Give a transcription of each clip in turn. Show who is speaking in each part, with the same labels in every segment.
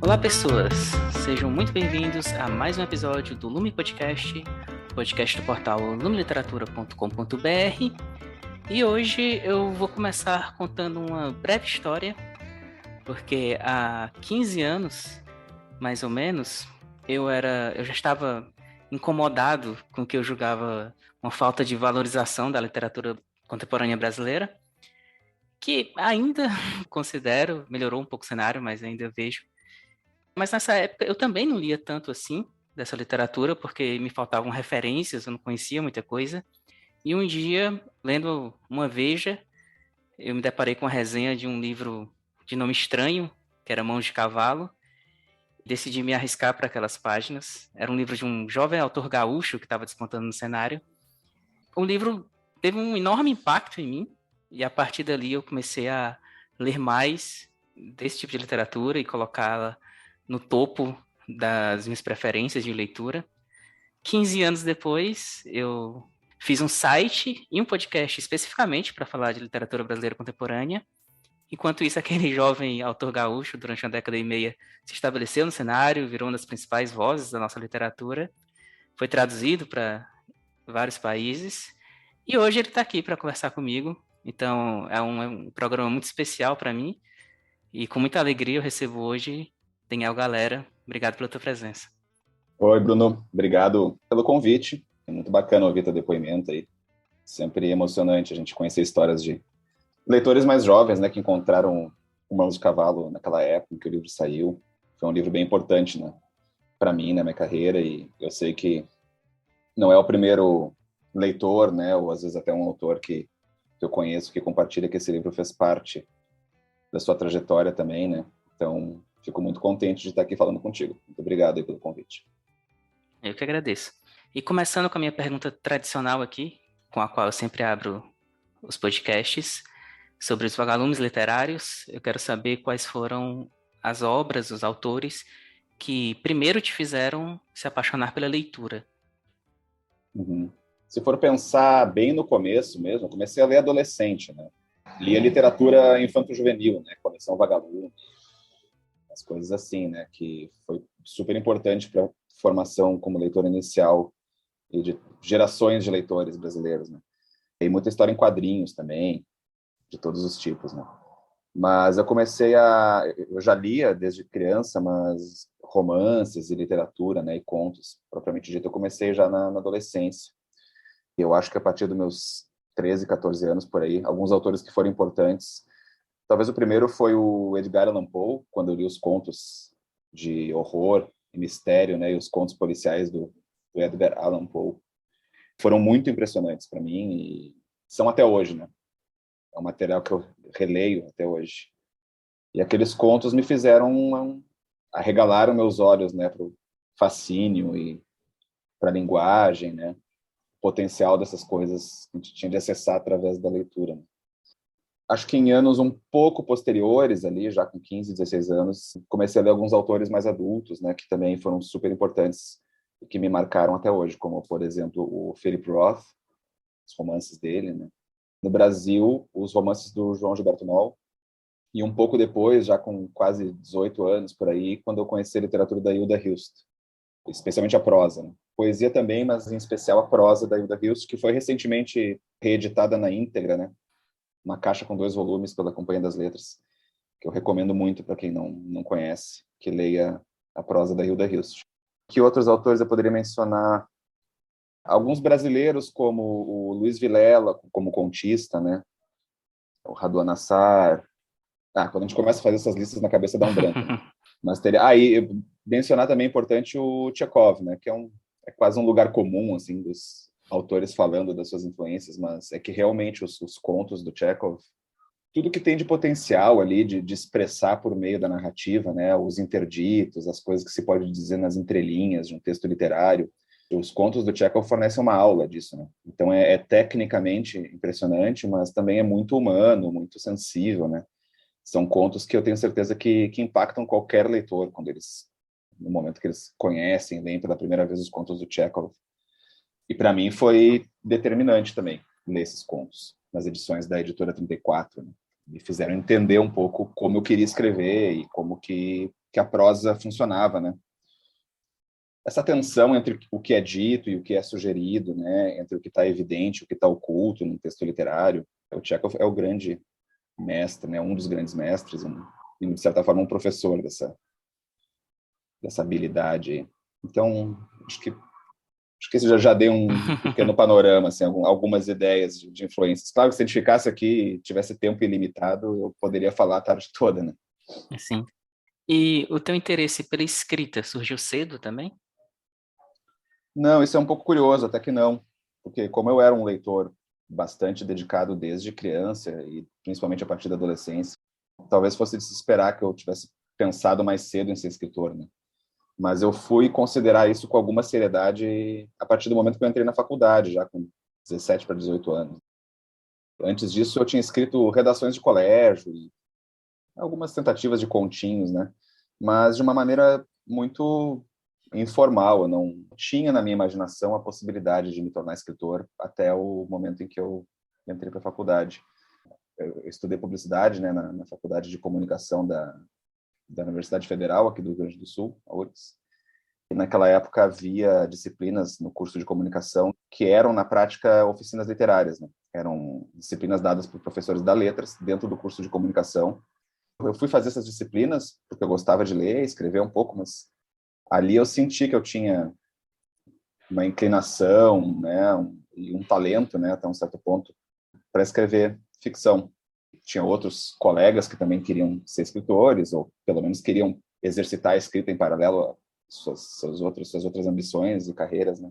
Speaker 1: Olá, pessoas! Sejam muito bem-vindos a mais um episódio do Lume Podcast, podcast do portal lumeliteratura.com.br. E hoje eu vou começar contando uma breve história, porque há 15 anos, mais ou menos, eu já estava incomodado com o que eu julgava uma falta de valorização da literatura contemporânea brasileira, que ainda considero, melhorou um pouco o cenário, mas ainda vejo. Mas nessa época eu também não lia tanto assim dessa literatura, porque me faltavam referências, eu não conhecia muita coisa. E um dia, lendo uma Veja, eu me deparei com a resenha de um livro de nome estranho, que era Mãos de Cavalo. Decidi me arriscar para aquelas páginas. Era um livro de um jovem autor gaúcho que estava despontando no cenário. O livro teve um enorme impacto em mim, e a partir dali eu comecei a ler mais desse tipo de literatura e colocá-la no topo das minhas preferências de leitura. 15 anos depois, eu fiz um site e um podcast especificamente para falar de literatura brasileira contemporânea. Enquanto isso, aquele jovem autor gaúcho, durante uma década e meia, se estabeleceu no cenário, virou uma das principais vozes da nossa literatura, foi traduzido para vários países, e hoje ele está aqui para conversar comigo. Então, é um programa muito especial para mim, e com muita alegria eu recebo hoje Daniel Galera. Obrigado pela tua presença.
Speaker 2: Oi, Bruno. Obrigado pelo convite. É muito bacana ouvir teu depoimento aí. Sempre emocionante a gente conhecer histórias de leitores mais jovens, né, que encontraram o Mãos de Cavalo naquela época em que o livro saiu. Foi um livro bem importante, né, para mim, na minha carreira, e eu sei que não é o primeiro leitor, né, ou às vezes até um autor que eu conheço que compartilha que esse livro fez parte da sua trajetória também, né. Então, fico muito contente de estar aqui falando contigo. Muito obrigado aí pelo convite.
Speaker 1: Eu que agradeço. E começando com a minha pergunta tradicional aqui, com a qual eu sempre abro os podcasts, sobre os vagalumes literários, eu quero saber quais foram as obras, os autores que primeiro te fizeram se apaixonar pela leitura.
Speaker 2: Uhum. Se for pensar bem no começo mesmo, eu comecei a ler adolescente, né? Lia literatura infanto-juvenil, né? Coleção Vagalume, as coisas assim, né? Que foi super importante para a formação como leitor inicial e de gerações de leitores brasileiros, né? Tem muita história em quadrinhos também, de todos os tipos, né? Mas eu já lia desde criança, mas romances e literatura, né? E contos, propriamente dito, eu comecei já na adolescência. Eu acho que a partir dos meus 13, 14 anos, por aí, alguns autores que foram importantes. Talvez o primeiro foi o Edgar Allan Poe, quando eu li os contos de horror e mistério, né, e os contos policiais do Edgar Allan Poe. Foram muito impressionantes para mim e são até hoje, né? É um material que eu releio até hoje. E aqueles contos me fizeram arregalaram meus olhos, né, para o fascínio e para a linguagem, né? Potencial dessas coisas que a gente tinha de acessar através da leitura. Acho que em anos um pouco posteriores, ali, já com 15, 16 anos, comecei a ler alguns autores mais adultos, né, que também foram super importantes e que me marcaram até hoje, como, por exemplo, o Philip Roth, os romances dele, né? No Brasil, os romances do João Gilberto Noll, e um pouco depois, já com quase 18 anos, por aí, quando eu conheci a literatura da Hilda Hilst, especialmente a prosa, né? Poesia também, mas em especial a prosa da Hilda Hilst, que foi recentemente reeditada na íntegra, né? Uma caixa com 2 volumes pela Companhia das Letras, que eu recomendo muito para quem não conhece, que leia a prosa da Hilda Hilst. Que outros autores eu poderia mencionar? Alguns brasileiros, como o Luiz Vilela, como contista, né? O Raduan Nassar. Quando a gente começa a fazer essas listas na cabeça dá um branco, né? Mas teria... Aí, mencionar também é importante o Tchekov, né? Que é quase um lugar comum, assim, dos autores falando das suas influências, mas é que realmente os contos do Tchekov, tudo que tem de potencial ali, de expressar por meio da narrativa, né? Os interditos, as coisas que se pode dizer nas entrelinhas de um texto literário, os contos do Tchekov fornecem uma aula disso, né? Então é tecnicamente impressionante, mas também é muito humano, muito sensível, né? São contos que eu tenho certeza que impactam qualquer leitor no momento que eles conhecem, leem pela primeira vez os contos do Tchekov. E para mim foi determinante também ler esses contos nas edições da Editora 34, né? Me fizeram entender um pouco como eu queria escrever e como que que a prosa funcionava, né? Essa tensão entre o que é dito e o que é sugerido, né? Entre o que está evidente e o que está oculto num texto literário. O Chekhov é o grande mestre, né? Um dos grandes mestres e de certa forma um professor dessa habilidade. Então, acho que isso já deu um pequeno panorama, assim, algumas ideias de influências. Claro que se a gente ficasse aqui e tivesse tempo ilimitado, eu poderia falar a tarde toda, né?
Speaker 1: Assim. E o teu interesse pela escrita surgiu cedo também?
Speaker 2: Não, isso é um pouco curioso, até que não, porque como eu era um leitor bastante dedicado desde criança e principalmente a partir da adolescência, talvez fosse de se esperar que eu tivesse pensado mais cedo em ser escritor, né? Mas eu fui considerar isso com alguma seriedade a partir do momento que eu entrei na faculdade, já com 17 para 18 anos. Antes disso, eu tinha escrito redações de colégio e algumas tentativas de continhos, né? Mas de uma maneira muito informal. Eu não tinha na minha imaginação a possibilidade de me tornar escritor até o momento em que eu entrei para a faculdade. Eu estudei publicidade, né, na faculdade de comunicação da Universidade Federal aqui do Rio Grande do Sul, a URGS. E naquela época havia disciplinas no curso de comunicação que eram, na prática, oficinas literárias, né? Eram disciplinas dadas por professores da letras dentro do curso de comunicação. Eu fui fazer essas disciplinas porque eu gostava de ler, escrever um pouco, mas ali eu senti que eu tinha uma inclinação, né, e um talento, né, até um certo ponto, para escrever ficção. Tinha outros colegas que também queriam ser escritores, ou pelo menos queriam exercitar a escrita em paralelo às suas outras ambições e carreiras, né?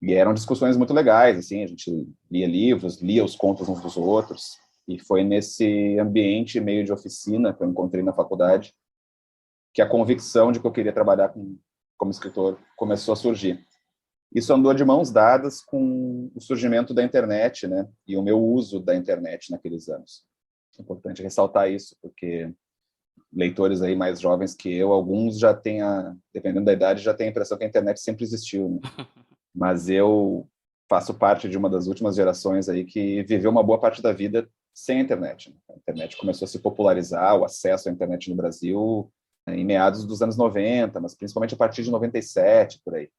Speaker 2: E eram discussões muito legais, assim, a gente lia livros, lia os contos uns dos outros, e foi nesse ambiente meio de oficina que eu encontrei na faculdade que a convicção de que eu queria trabalhar como escritor começou a surgir. Isso andou de mãos dadas com o surgimento da internet, né? E o meu uso da internet naqueles anos. É importante ressaltar isso, porque leitores aí mais jovens que eu, alguns já têm, dependendo da idade, já têm a impressão que a internet sempre existiu, né? Mas eu faço parte de uma das últimas gerações aí que viveu uma boa parte da vida sem a internet, né? A internet começou a se popularizar, o acesso à internet no Brasil, em meados dos anos 90, mas principalmente a partir de 97, por aí.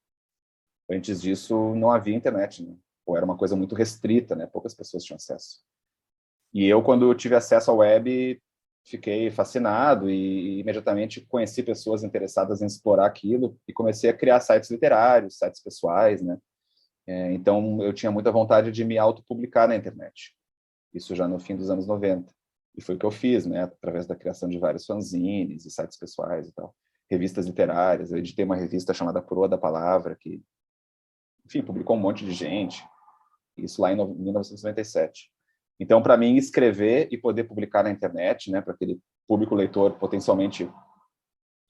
Speaker 2: Antes disso, não havia internet, né? Ou era uma coisa muito restrita, né? Poucas pessoas tinham acesso. E eu, quando eu tive acesso à web, fiquei fascinado e imediatamente conheci pessoas interessadas em explorar aquilo e comecei a criar sites literários, sites pessoais, né? Então, eu tinha muita vontade de me autopublicar na internet. Isso já no fim dos anos 90. E foi o que eu fiz, né? Através da criação de vários fanzines e sites pessoais e tal. Revistas literárias. Eu editei uma revista chamada Proa da Palavra, que, enfim, publicou um monte de gente. Isso lá em 1997. Então, para mim, escrever e poder publicar na internet, né, para aquele público leitor potencialmente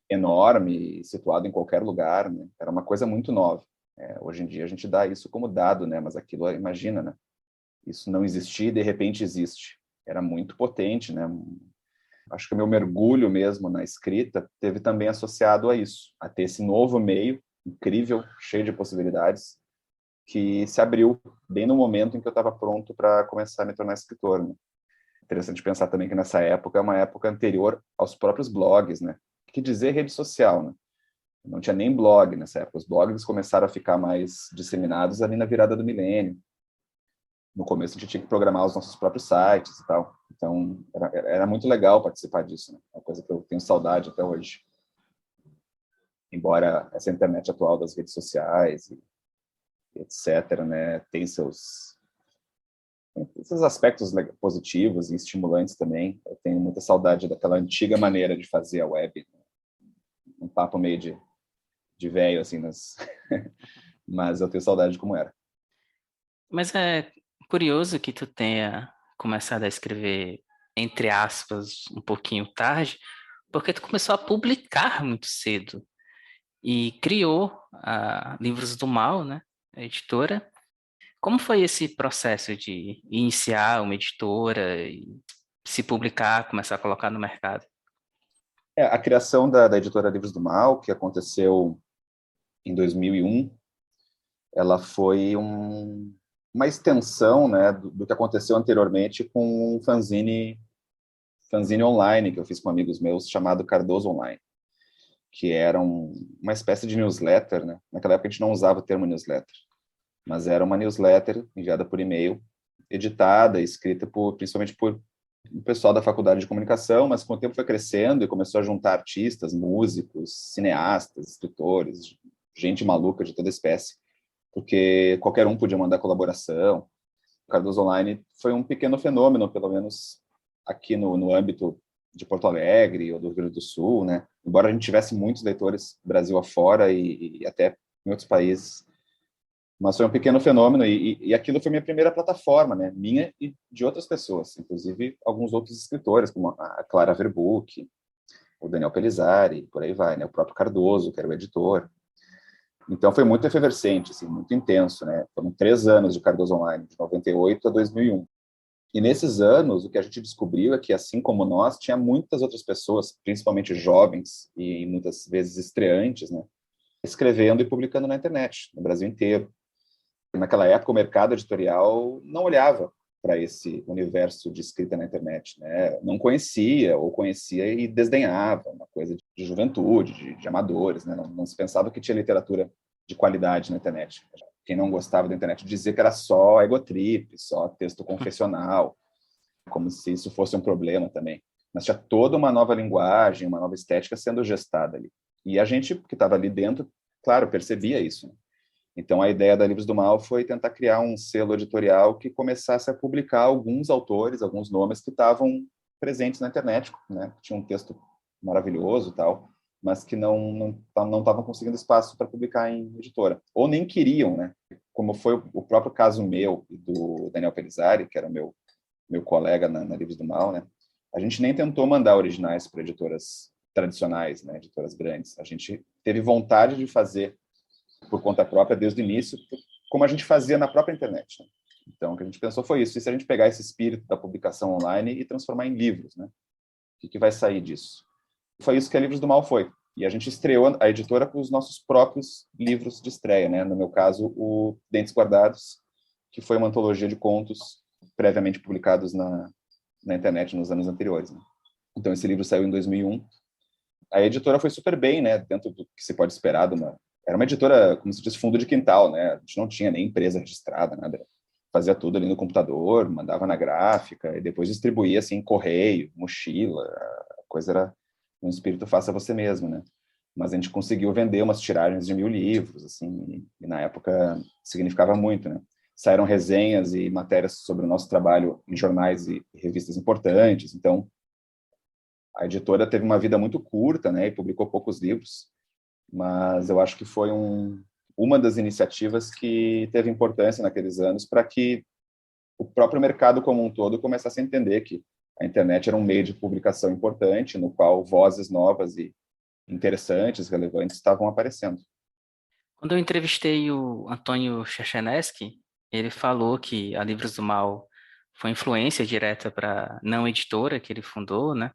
Speaker 2: enorme, situado em qualquer lugar, né, era uma coisa muito nova. Hoje em dia a gente dá isso como dado, né, mas aquilo, imagina, né, isso não existia e de repente existe. Era muito potente, né. Acho que o meu mergulho mesmo na escrita teve também associado a isso, a ter esse novo meio incrível, cheio de possibilidades, que se abriu bem no momento em que eu estava pronto para começar a me tornar escritor, né? Interessante pensar também que nessa época é uma época anterior aos próprios blogs, né? Que dizer rede social, né? Não tinha nem blog nessa época. Os blogs começaram a ficar mais disseminados ali na virada do milênio. No começo a gente tinha que programar os nossos próprios sites e tal. Então era muito legal participar disso, né? É uma coisa que eu tenho saudade até hoje. Embora essa internet atual das redes sociais e etc., né, tem esses aspectos positivos e estimulantes também. Eu tenho muita saudade daquela antiga maneira de fazer a web, né? Um papo meio de velho, assim, mas eu tenho saudade de como era.
Speaker 1: Mas é curioso que tu tenha começado a escrever, entre aspas, um pouquinho tarde, porque tu começou a publicar muito cedo e criou a Livros do Mal, né, a editora. Como foi esse processo de iniciar uma editora e se publicar, começar a colocar no mercado?
Speaker 2: A criação da editora Livros do Mal, que aconteceu em 2001, ela foi uma extensão, né, do que aconteceu anteriormente com um fanzine online que eu fiz com amigos meus chamado Cardoso Online. que era uma espécie de newsletter, né? Naquela época a gente não usava o termo newsletter, mas era uma newsletter enviada por e-mail, editada, escrita principalmente por o pessoal da faculdade de comunicação, mas com o tempo foi crescendo e começou a juntar artistas, músicos, cineastas, escritores, gente maluca de toda espécie, porque qualquer um podia mandar colaboração. O Cardoso Online foi um pequeno fenômeno, pelo menos aqui no âmbito de Porto Alegre ou do Rio Grande do Sul, né? Embora a gente tivesse muitos leitores Brasil afora e até em outros países, mas foi um pequeno fenômeno e aquilo foi minha primeira plataforma, né? Minha e de outras pessoas, inclusive alguns outros escritores, como a Clara Verbuck, o Daniel Pelizari, por aí vai, né? O próprio Cardoso, que era o editor. Então foi muito efervescente, assim, muito intenso, né? Foram 3 anos de Cardoso Online, de 98 a 2001. E nesses anos, o que a gente descobriu é que, assim como nós, tinha muitas outras pessoas, principalmente jovens e muitas vezes estreantes, né? Escrevendo e publicando na internet, no Brasil inteiro. Naquela época, o mercado editorial não olhava para esse universo de escrita na internet, né? Não conhecia, ou conhecia e desdenhava, uma coisa de juventude, de amadores, né? Não se pensava que tinha literatura de qualidade na internet. Quem não gostava da internet dizia que era só egotrip, só texto confessional, como se isso fosse um problema também. Mas tinha toda uma nova linguagem, uma nova estética sendo gestada ali. E a gente que estava ali dentro, claro, percebia isso, né? Então, a ideia da Livros do Mal foi tentar criar um selo editorial que começasse a publicar alguns autores, alguns nomes que estavam presentes na internet, né? Tinha um texto maravilhoso e tal, mas que não estavam conseguindo espaço para publicar em editora. Ou nem queriam, né? Como foi o próprio caso meu e do Daniel Pelizari, que era meu colega na Livros do Mal, né? A gente nem tentou mandar originais para editoras tradicionais, né? Editoras grandes. A gente teve vontade de fazer por conta própria desde o início, como a gente fazia na própria internet, né? Então, o que a gente pensou foi isso. E se a gente pegar esse espírito da publicação online e transformar em livros, né? O que vai sair disso? Foi isso que a Livros do Mal foi. E a gente estreou a editora com os nossos próprios livros de estreia, né? No meu caso, o Dentes Guardados, que foi uma antologia de contos previamente publicados na internet nos anos anteriores, né? Então, esse livro saiu em 2001. A editora foi super bem, né? Dentro do que se pode esperar de uma... Era uma editora, como se diz, fundo de quintal, né? A gente não tinha nem empresa registrada, nada. Fazia tudo ali no computador, mandava na gráfica e depois distribuía assim, correio, mochila. A coisa era um espírito faça você mesmo, né? Mas a gente conseguiu vender umas tiragens de 1.000 livros, assim, e na época significava muito, né? Saíram resenhas e matérias sobre o nosso trabalho em jornais e revistas importantes. Então, a editora teve uma vida muito curta, né? E publicou poucos livros, mas eu acho que foi uma das iniciativas que teve importância naqueles anos para que o próprio mercado como um todo começasse a entender que a internet era um meio de publicação importante, no qual vozes novas e interessantes, relevantes, estavam aparecendo.
Speaker 1: Quando eu entrevistei o Antônio Chechenesky, ele falou que a Livros do Mal foi influência direta para a não editora que ele fundou, né?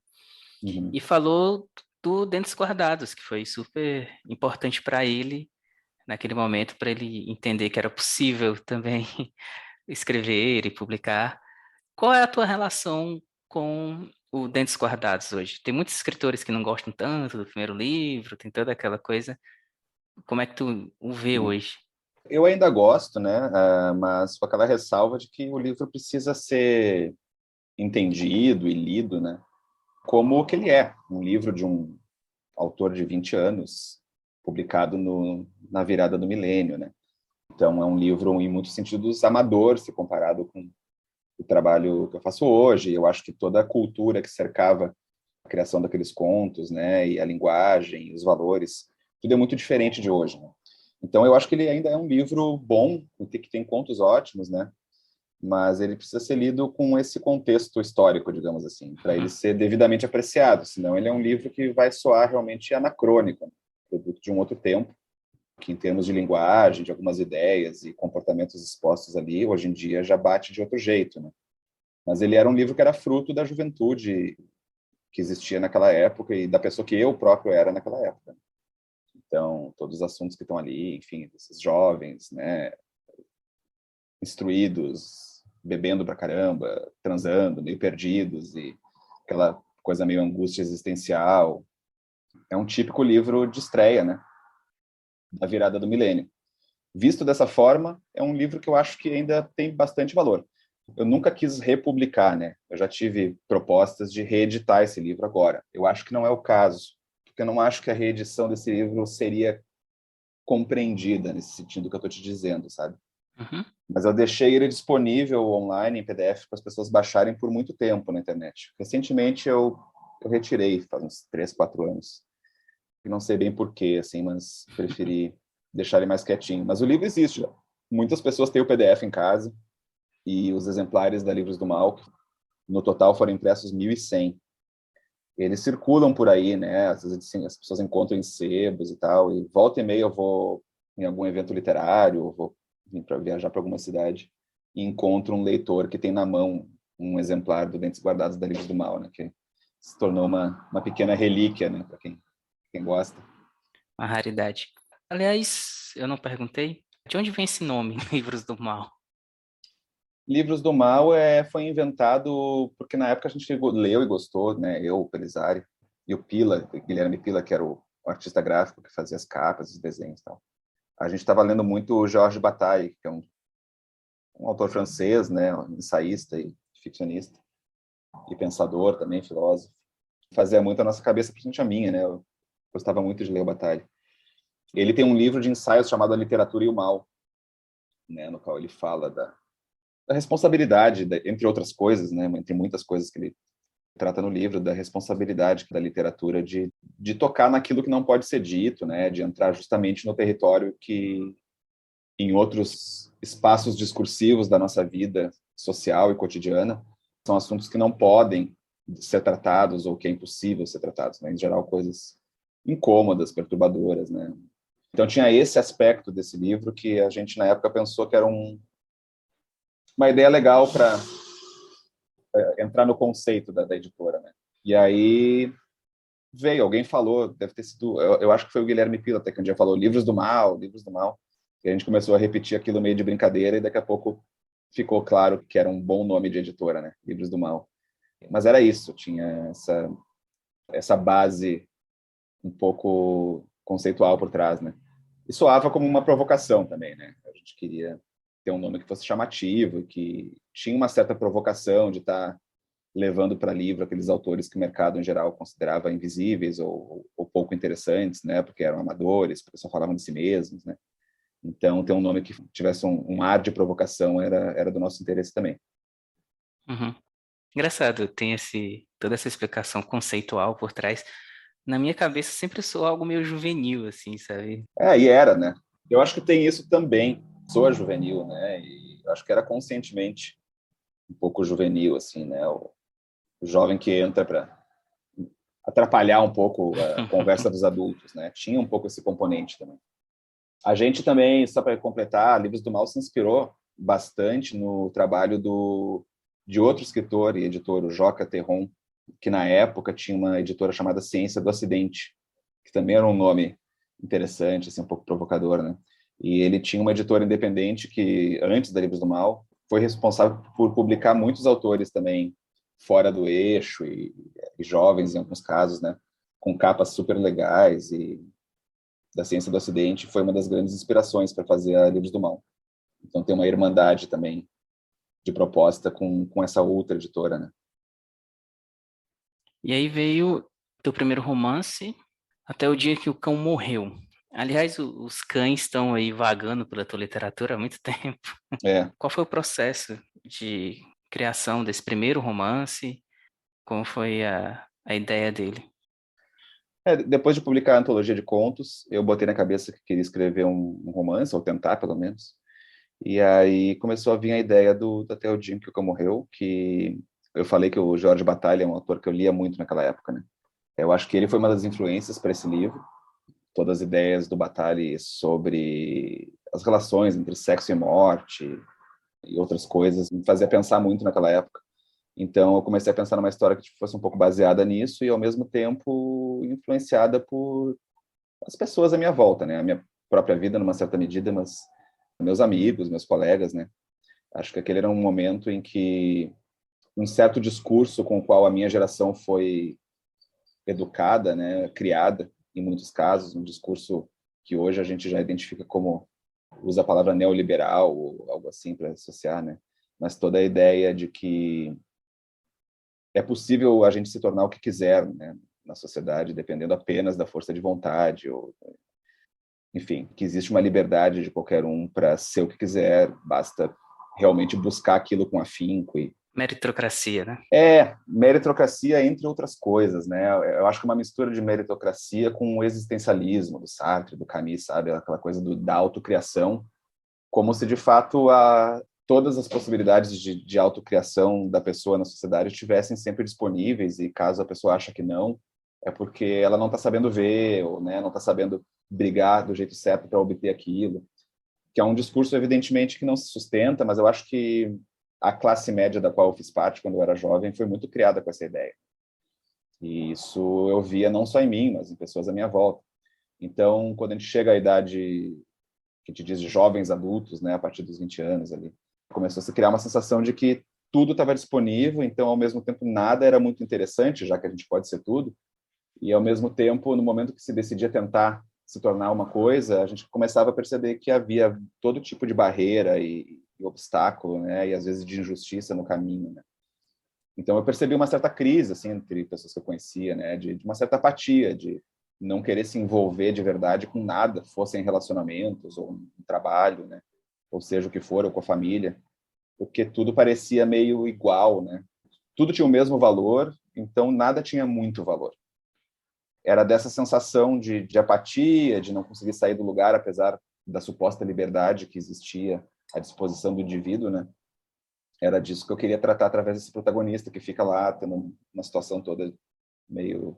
Speaker 2: Uhum.
Speaker 1: E falou do Dentes Guardados, que foi super importante para ele naquele momento, para ele entender que era possível também escrever e publicar. Qual é a tua relação com o Dentes Guardados hoje? Tem muitos escritores que não gostam tanto do primeiro livro, tem toda aquela coisa. Como é que tu o vê hoje?
Speaker 2: Eu ainda gosto, né? Mas com aquela ressalva de que o livro precisa ser entendido e lido, né? Como o que ele é, um livro de um autor de 20 anos, publicado na virada do milênio, né? Então, é um livro, em muitos sentidos, amador, se comparado com o trabalho que eu faço hoje. Eu acho que toda a cultura que cercava a criação daqueles contos, né, e a linguagem, os valores, tudo é muito diferente de hoje, né? Então, eu acho que ele ainda é um livro bom, que tem contos ótimos, né? Mas ele precisa ser lido com esse contexto histórico, digamos assim, para ele ser devidamente apreciado. Senão, ele é um livro que vai soar realmente anacrônico, né? Produto de um outro tempo, que em termos de linguagem, de algumas ideias e comportamentos expostos ali, hoje em dia já bate de outro jeito, né? Mas ele era um livro que era fruto da juventude que existia naquela época e da pessoa que eu próprio era naquela época. Então, todos os assuntos que estão ali, enfim, esses jovens, né, instruídos, bebendo pra caramba, transando, meio perdidos e aquela coisa meio angústia existencial. É um típico livro de estreia, né? Da virada do milênio. Visto dessa forma, é um livro que eu acho que ainda tem bastante valor. Eu nunca quis republicar, né? Eu já tive propostas de reeditar esse livro agora. Eu acho que não é o caso, porque eu não acho que a reedição desse livro seria compreendida nesse sentido que eu estou te dizendo, sabe?
Speaker 1: Uhum.
Speaker 2: Mas eu deixei ele disponível online em PDF para as pessoas baixarem por muito tempo na internet. Recentemente eu retirei, faz uns 3, 4 anos. E não sei bem porquê, assim, mas preferi deixar ele mais quietinho. Mas o livro existe já. Muitas pessoas têm o PDF em casa e os exemplares da Livros do Mal, que no total foram impressos 1.100. Eles circulam por aí, né? Às vezes assim, as pessoas encontram em sebos e tal. E volta e meia eu vou em algum evento literário, eu vou para viajar para alguma cidade e encontro um leitor que tem na mão um exemplar do Dentes Guardados da Livros do Mal, né? Que se tornou uma pequena relíquia, né? Para quem gosta.
Speaker 1: Uma raridade. Aliás, eu não perguntei, de onde vem esse nome, Livros do Mal?
Speaker 2: Livros do Mal foi inventado porque na época a gente leu e gostou, né? Eu, o Pelizari, e o Pila, Guilherme Pila, que era o artista gráfico que fazia as capas, os desenhos e tal. A gente estava lendo muito o Georges Bataille, que é um autor francês, né? Um ensaísta e ficcionista, e pensador também, filósofo. Fazia muito a nossa cabeça, principalmente a minha, né? Eu gostava muito de ler o Bataille. Ele tem um livro de ensaios chamado A Literatura e o Mal, né? No qual ele fala da responsabilidade, entre outras coisas, né, entre muitas coisas que ele trata no livro, da responsabilidade da literatura de tocar naquilo que não pode ser dito, né, de entrar justamente no território que, em outros espaços discursivos da nossa vida social e cotidiana, são assuntos que não podem ser tratados ou que é impossível ser tratados, né, em geral coisas incômodas, perturbadoras, né. Então tinha esse aspecto desse livro que a gente na época pensou que era uma ideia legal para entrar no conceito da editora, né? E aí veio, alguém falou, deve ter sido, eu acho que foi o Guilherme Pila até que um dia falou Livros do Mal, Livros do Mal, e a gente começou a repetir aquilo meio de brincadeira e daqui a pouco ficou claro que era um bom nome de editora, né? Livros do Mal. Mas era isso, tinha essa base um pouco conceitual por trás, né? E soava como uma provocação também, né? A gente queria ter um nome que fosse chamativo, que tinha uma certa provocação de estar levando para livro aqueles autores que o mercado em geral considerava invisíveis ou pouco interessantes, né? Porque eram amadores, porque só falavam de si mesmos, né? Então, ter um nome que tivesse um ar de provocação era do nosso interesse também.
Speaker 1: Uhum. Engraçado, tem toda essa explicação conceitual por trás. Na minha cabeça sempre sou algo meio juvenil, assim, sabe?
Speaker 2: E era, né? Eu acho que tem isso também. Sou juvenil, né? E acho que era conscientemente um pouco juvenil, assim, né? O jovem que entra para atrapalhar um pouco a conversa dos adultos, né? Tinha um pouco esse componente também. A gente também, só para completar, Livros do Mal se inspirou bastante no trabalho de outro escritor e editor, o Joca Terron, que na época tinha uma editora chamada Ciência do Acidente, que também era um nome interessante, assim, um pouco provocador, né? E ele tinha uma editora independente que, antes da Livros do Mal, foi responsável por publicar muitos autores também fora do eixo e jovens, em alguns casos, né? Com capas super legais e da Ciência do Acidente foi uma das grandes inspirações para fazer a Livros do Mal. Então tem uma irmandade também de proposta com essa outra editora, né?
Speaker 1: E aí veio teu primeiro romance, Até o Dia que o Cão Morreu. Aliás, os cães estão aí vagando pela tua literatura há muito tempo.
Speaker 2: É.
Speaker 1: Qual foi o processo de criação desse primeiro romance? Como foi a ideia dele?
Speaker 2: Depois de publicar a antologia de contos, eu botei na cabeça que queria escrever um romance, ou tentar pelo menos. E aí começou a vir a ideia do Até o Dia que o Cão Morreu, que eu falei que o Jorge Bataille é um autor que eu lia muito naquela época, né? Eu acho que ele foi uma das influências para esse livro. Todas as ideias do Bataille sobre as relações entre sexo e morte e outras coisas me fazia pensar muito naquela época. Então eu comecei a pensar numa história que fosse um pouco baseada nisso e ao mesmo tempo influenciada por as pessoas à minha volta, né? A minha própria vida numa certa medida, mas meus amigos, meus colegas, né? Acho que aquele era um momento em que um certo discurso com o qual a minha geração foi educada, né, criada, em muitos casos, um discurso que hoje a gente já identifica como, usa a palavra neoliberal ou algo assim para associar, né? Mas toda a ideia de que é possível a gente se tornar o que quiser, né, na sociedade, dependendo apenas da força de vontade, ou, enfim, que existe uma liberdade de qualquer um para ser o que quiser, basta realmente buscar aquilo com afinco e
Speaker 1: Meritocracia, né?
Speaker 2: meritocracia, entre outras coisas, né? Eu acho que uma mistura de meritocracia com o existencialismo do Sartre, do Camus, sabe? Aquela coisa da autocriação, como se de fato todas as possibilidades de autocriação da pessoa na sociedade estivessem sempre disponíveis, e caso a pessoa ache que não, é porque ela não está sabendo ver, ou, né, não está sabendo brigar do jeito certo para obter aquilo, que é um discurso, evidentemente, que não se sustenta, mas eu acho que a classe média da qual eu fiz parte quando eu era jovem foi muito criada com essa ideia. E isso eu via não só em mim, mas em pessoas à minha volta. Então, quando a gente chega à idade que te diz de jovens adultos, né, a partir dos 20 anos ali, começou a se criar uma sensação de que tudo estava disponível, então, ao mesmo tempo, nada era muito interessante, já que a gente pode ser tudo, e, ao mesmo tempo, no momento que se decidia tentar se tornar uma coisa, a gente começava a perceber que havia todo tipo de barreira e obstáculo, né, e às vezes de injustiça no caminho, né? Então eu percebi uma certa crise assim entre pessoas que eu conhecia, né, de uma certa apatia, de não querer se envolver de verdade com nada, fossem relacionamentos ou um trabalho, né, ou seja o que for, ou com a família, porque tudo parecia meio igual, né? Tudo tinha o mesmo valor, então nada tinha muito valor. Era dessa sensação de apatia, de não conseguir sair do lugar, apesar da suposta liberdade que existia à disposição do indivíduo, né? Era disso que eu queria tratar através desse protagonista que fica lá tendo uma situação toda meio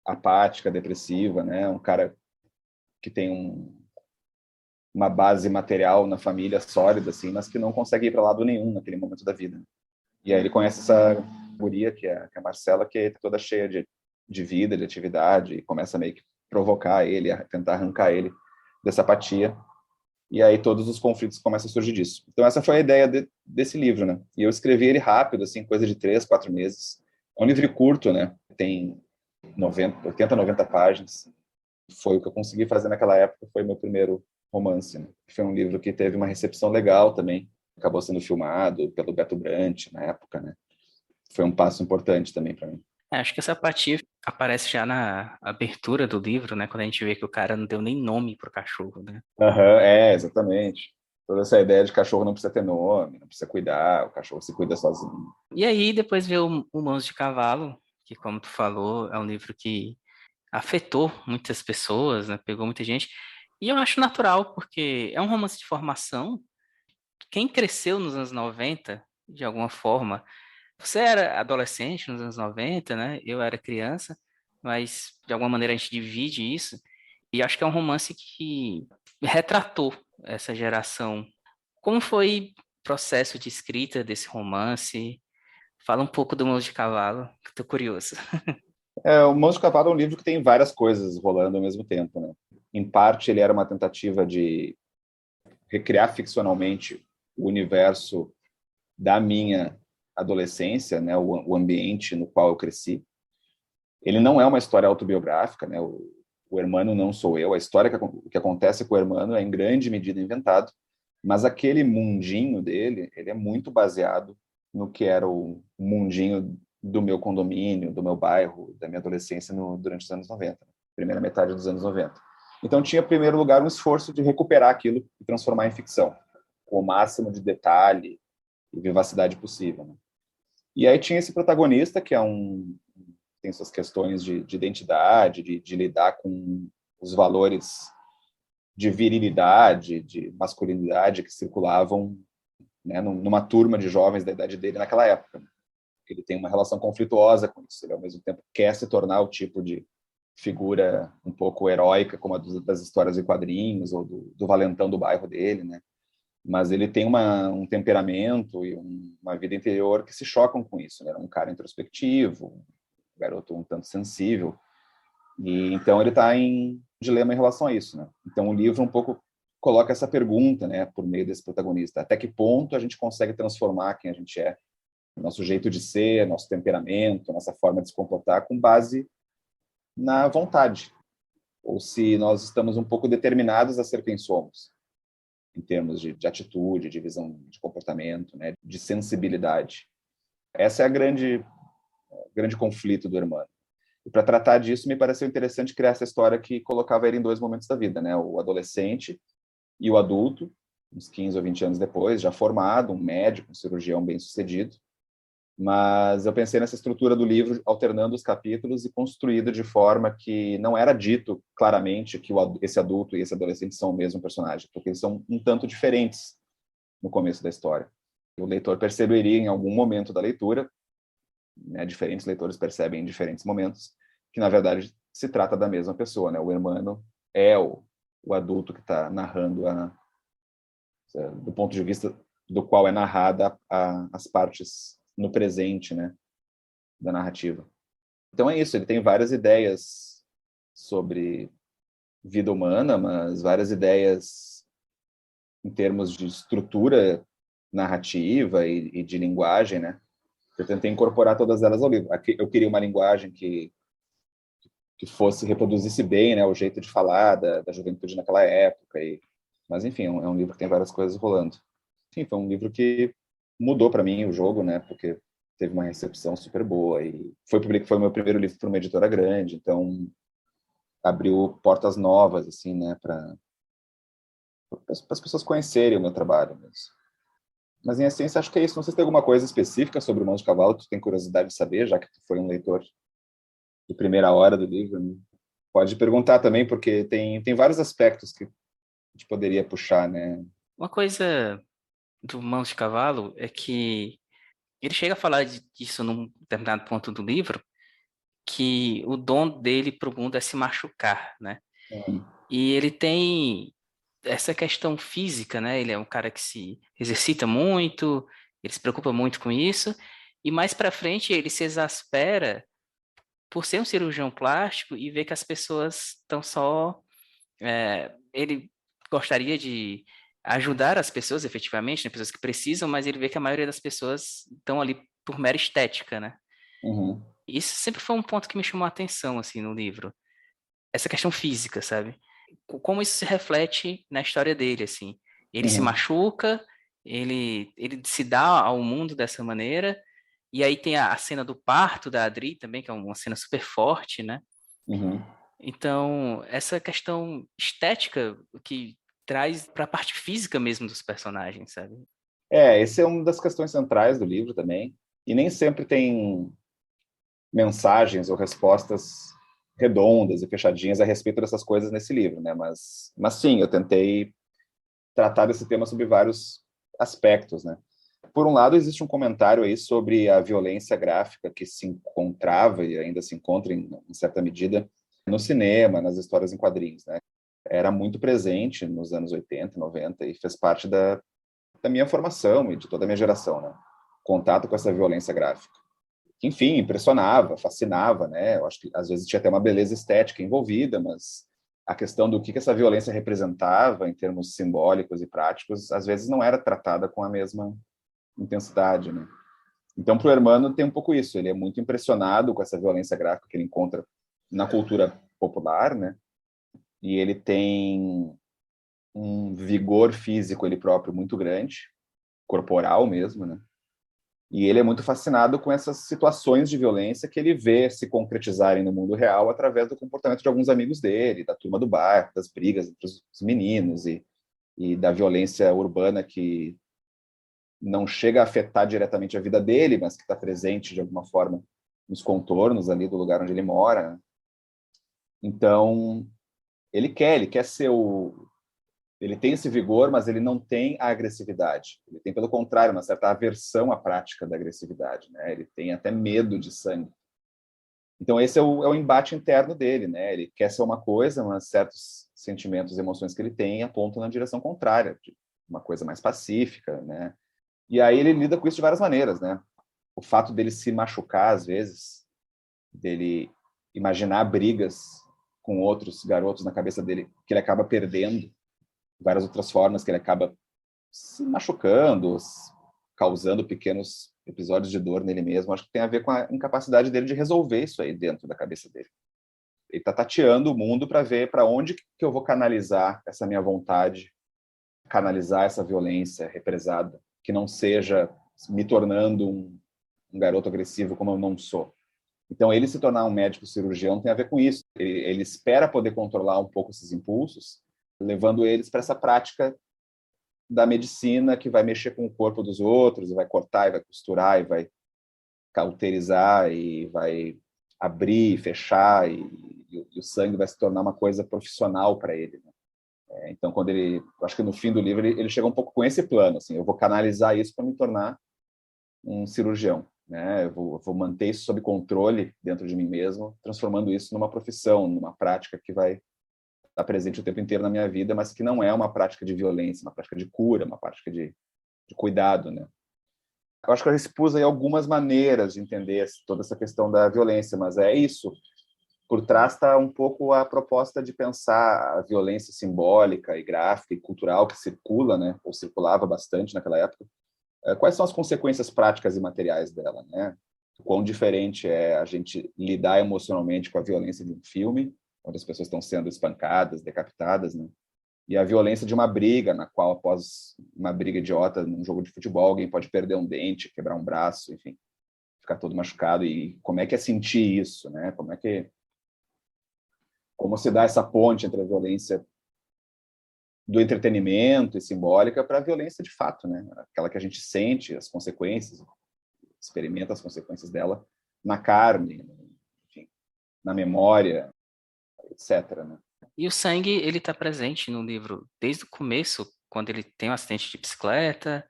Speaker 2: apática, depressiva, né? Um cara que tem uma base material na família sólida, assim, mas que não consegue ir para lado nenhum naquele momento da vida. E aí ele conhece essa guria, que é a Marcela, que é toda cheia de vida, de atividade, e começa a meio que provocar ele, a tentar arrancar ele dessa apatia. E aí todos os conflitos começam a surgir disso. Então essa foi a ideia desse livro, né? E eu escrevi ele rápido, assim, coisa de 3, 4 meses. É um livro curto, né? Tem 80, 90 páginas. Foi o que eu consegui fazer naquela época, foi meu primeiro romance, né? Foi um livro que teve uma recepção legal também. Acabou sendo filmado pelo Beto Brant na época, né? Foi um passo importante também para mim.
Speaker 1: Acho que essa apatia aparece já na abertura do livro, né? Quando a gente vê que o cara não deu nem nome pro cachorro, né?
Speaker 2: Aham, exatamente. Toda essa ideia de cachorro não precisa ter nome, não precisa cuidar, o cachorro se cuida sozinho.
Speaker 1: E aí depois vê o Mãos de Cavalo, que como tu falou, é um livro que afetou muitas pessoas, né? Pegou muita gente. E eu acho natural, porque é um romance de formação. Quem cresceu nos anos 90 de alguma forma, você era adolescente nos anos 90, né? Eu era criança, mas de alguma maneira a gente divide isso. E acho que é um romance que retratou essa geração. Como foi o processo de escrita desse romance? Fala um pouco do Mãos de Cavalo, que eu tô curioso.
Speaker 2: O Monstro Cavalo é um livro que tem várias coisas rolando ao mesmo tempo, né? Em parte, ele era uma tentativa de recriar ficcionalmente o universo da minha adolescência, né? O ambiente no qual eu cresci. Ele não é uma história autobiográfica, né? O Hermano não sou eu. A história que acontece com o Hermano é em grande medida inventado, mas aquele mundinho dele, ele é muito baseado no que era o mundinho do meu condomínio, do meu bairro, da minha adolescência durante os anos 90, primeira metade dos anos 90. Então tinha, em primeiro lugar, um esforço de recuperar aquilo e transformar em ficção, com o máximo de detalhe e vivacidade possível, né? E aí tinha esse protagonista, que tem suas questões de identidade, de lidar com os valores de virilidade, de masculinidade que circulavam, né, numa turma de jovens da idade dele naquela época. Ele tem uma relação conflituosa com isso. Ele, ao mesmo tempo, quer se tornar o tipo de figura um pouco heróica, como a das histórias em quadrinhos, ou do valentão do bairro dele, né? Mas ele tem um temperamento e uma vida interior que se chocam com isso. Ele era um cara introspectivo, um garoto um tanto sensível, e então ele está em dilema em relação a isso, né? Então o livro um pouco coloca essa pergunta, né, por meio desse protagonista: até que ponto a gente consegue transformar quem a gente é, nosso jeito de ser, nosso temperamento, nossa forma de se comportar, com base na vontade, ou se nós estamos um pouco determinados a ser quem somos, em termos de atitude, de visão de comportamento, né, de sensibilidade. Essa é a grande conflito do Hermano. E para tratar disso, me pareceu interessante criar essa história que colocava ele em dois momentos da vida, né? O adolescente e o adulto, uns 15 ou 20 anos depois, já formado, um médico, um cirurgião bem-sucedido. Mas eu pensei nessa estrutura do livro, alternando os capítulos e construído de forma que não era dito claramente que esse adulto e esse adolescente são o mesmo personagem, porque eles são um tanto diferentes no começo da história. O leitor perceberia em algum momento da leitura, né, diferentes leitores percebem em diferentes momentos, que na verdade se trata da mesma pessoa, né? O Hermano é o adulto que está narrando do ponto de vista do qual é narrada as partes no presente, né, da narrativa. Então é isso, ele tem várias ideias sobre vida humana, mas várias ideias em termos de estrutura narrativa e de linguagem, né? Eu tentei incorporar todas elas ao livro. Eu queria uma linguagem que fosse, reproduzisse bem, né, o jeito de falar da juventude naquela época. Mas, enfim, é um livro que tem várias coisas rolando. Enfim, foi um livro que mudou para mim o jogo, né, porque teve uma recepção super boa e foi o meu primeiro livro para uma editora grande, então abriu portas novas, assim, né, para as pessoas conhecerem o meu trabalho mesmo. Mas, em essência, acho que é isso. Não sei se tem alguma coisa específica sobre o Mãos de Cavalo que tu tem curiosidade de saber, já que tu foi um leitor de primeira hora do livro, né? Pode perguntar também, porque tem vários aspectos que a gente poderia puxar, né?
Speaker 1: Uma coisa do Mãos de Cavalo é que ele chega a falar disso num determinado ponto do livro, que o dom dele para o mundo é se machucar, né?
Speaker 2: Hum.
Speaker 1: E ele tem essa questão física, né? Ele é um cara que se exercita muito, ele se preocupa muito com isso, e mais para frente ele se exaspera por ser um cirurgião plástico e ver que as pessoas estão só. Ele gostaria de ajudar as pessoas efetivamente, né? Pessoas que precisam, mas ele vê que a maioria das pessoas estão ali por mera estética, né?
Speaker 2: Uhum.
Speaker 1: Isso sempre foi um ponto que me chamou a atenção, assim, no livro. Essa questão física, sabe? Como isso se reflete na história dele, assim. Ele se
Speaker 2: Uhum.
Speaker 1: machuca, ele se dá ao mundo dessa maneira, e aí tem a cena do parto da Adri também, que é uma cena super forte, né?
Speaker 2: Uhum.
Speaker 1: Então, essa questão estética que traz para a parte física mesmo dos personagens, sabe?
Speaker 2: Essa é uma das questões centrais do livro também. E nem sempre tem mensagens ou respostas redondas e fechadinhas a respeito dessas coisas nesse livro, né? Mas sim, eu tentei tratar desse tema sobre vários aspectos, né? Por um lado, existe um comentário aí sobre a violência gráfica que se encontrava e ainda se encontra em certa medida no cinema, nas histórias em quadrinhos, né? Era muito presente nos anos 80, 90 e fez parte da minha formação e de toda a minha geração, né? Contato com essa violência gráfica. Que, enfim, impressionava, fascinava, né? Eu acho que às vezes tinha até uma beleza estética envolvida, mas a questão do que essa violência representava em termos simbólicos e práticos, às vezes não era tratada com a mesma intensidade, né? Então, para o Hermano tem um pouco isso. Ele é muito impressionado com essa violência gráfica que ele encontra na cultura popular, né? E ele tem um vigor físico ele próprio muito grande, corporal mesmo, né? E ele é muito fascinado com essas situações de violência que ele vê se concretizarem no mundo real através do comportamento de alguns amigos dele, da turma do bairro, das brigas entre os meninos e da violência urbana que não chega a afetar diretamente a vida dele, mas que está presente de alguma forma nos contornos ali do lugar onde ele mora. Então, ele quer ser ele tem esse vigor, mas ele não tem a agressividade. Ele tem, pelo contrário, uma certa aversão à prática da agressividade, né? Ele tem até medo de sangue. Então, esse é o embate interno dele, né? Ele quer ser uma coisa, mas certos sentimentos e emoções que ele tem apontam na direção contrária, de uma coisa mais pacífica, né? E aí ele lida com isso de várias maneiras, né? O fato dele se machucar, às vezes, dele imaginar brigas com outros garotos na cabeça dele, que ele acaba perdendo, várias outras formas que ele acaba se machucando, causando pequenos episódios de dor nele mesmo. Acho que tem a ver com a incapacidade dele de resolver isso aí dentro da cabeça dele. Ele está tateando o mundo para ver para onde que eu vou canalizar essa minha vontade, canalizar essa violência represada, que não seja me tornando um garoto agressivo como eu não sou. Então, ele se tornar um médico cirurgião tem a ver com isso. Ele espera poder controlar um pouco esses impulsos, levando eles para essa prática da medicina que vai mexer com o corpo dos outros, e vai cortar, e vai costurar, e vai cauterizar, e vai abrir, fechar, e o sangue vai se tornar uma coisa profissional para ele, né? Então, quando ele, acho que no fim do livro ele chega um pouco com esse plano, assim, eu vou canalizar isso para me tornar um cirurgião, né? Eu vou manter isso sob controle dentro de mim mesmo, transformando isso numa profissão, numa prática que vai estar presente o tempo inteiro na minha vida, mas que não é uma prática de violência, uma prática de cura, uma prática de cuidado, né? Eu acho que eu expus aí algumas maneiras de entender toda essa questão da violência, mas é isso. Por trás está um pouco a proposta de pensar a violência simbólica e gráfica e cultural que circula, né, ou circulava bastante naquela época. Quais são as consequências práticas e materiais dela, né? Quão diferente é a gente lidar emocionalmente com a violência de um filme, onde as pessoas estão sendo espancadas, decapitadas, né? E a violência de uma briga, na qual, após uma briga idiota num jogo de futebol, alguém pode perder um dente, quebrar um braço, enfim, ficar todo machucado. E como é que é sentir isso, né? Como se dá essa ponte entre a violência do entretenimento e simbólica para a violência de fato, né? Aquela que a gente sente as consequências, experimenta as consequências dela na carne, enfim, na memória, etc., né?
Speaker 1: E o sangue, ele tá presente no livro desde o começo, quando ele tem um acidente de bicicleta,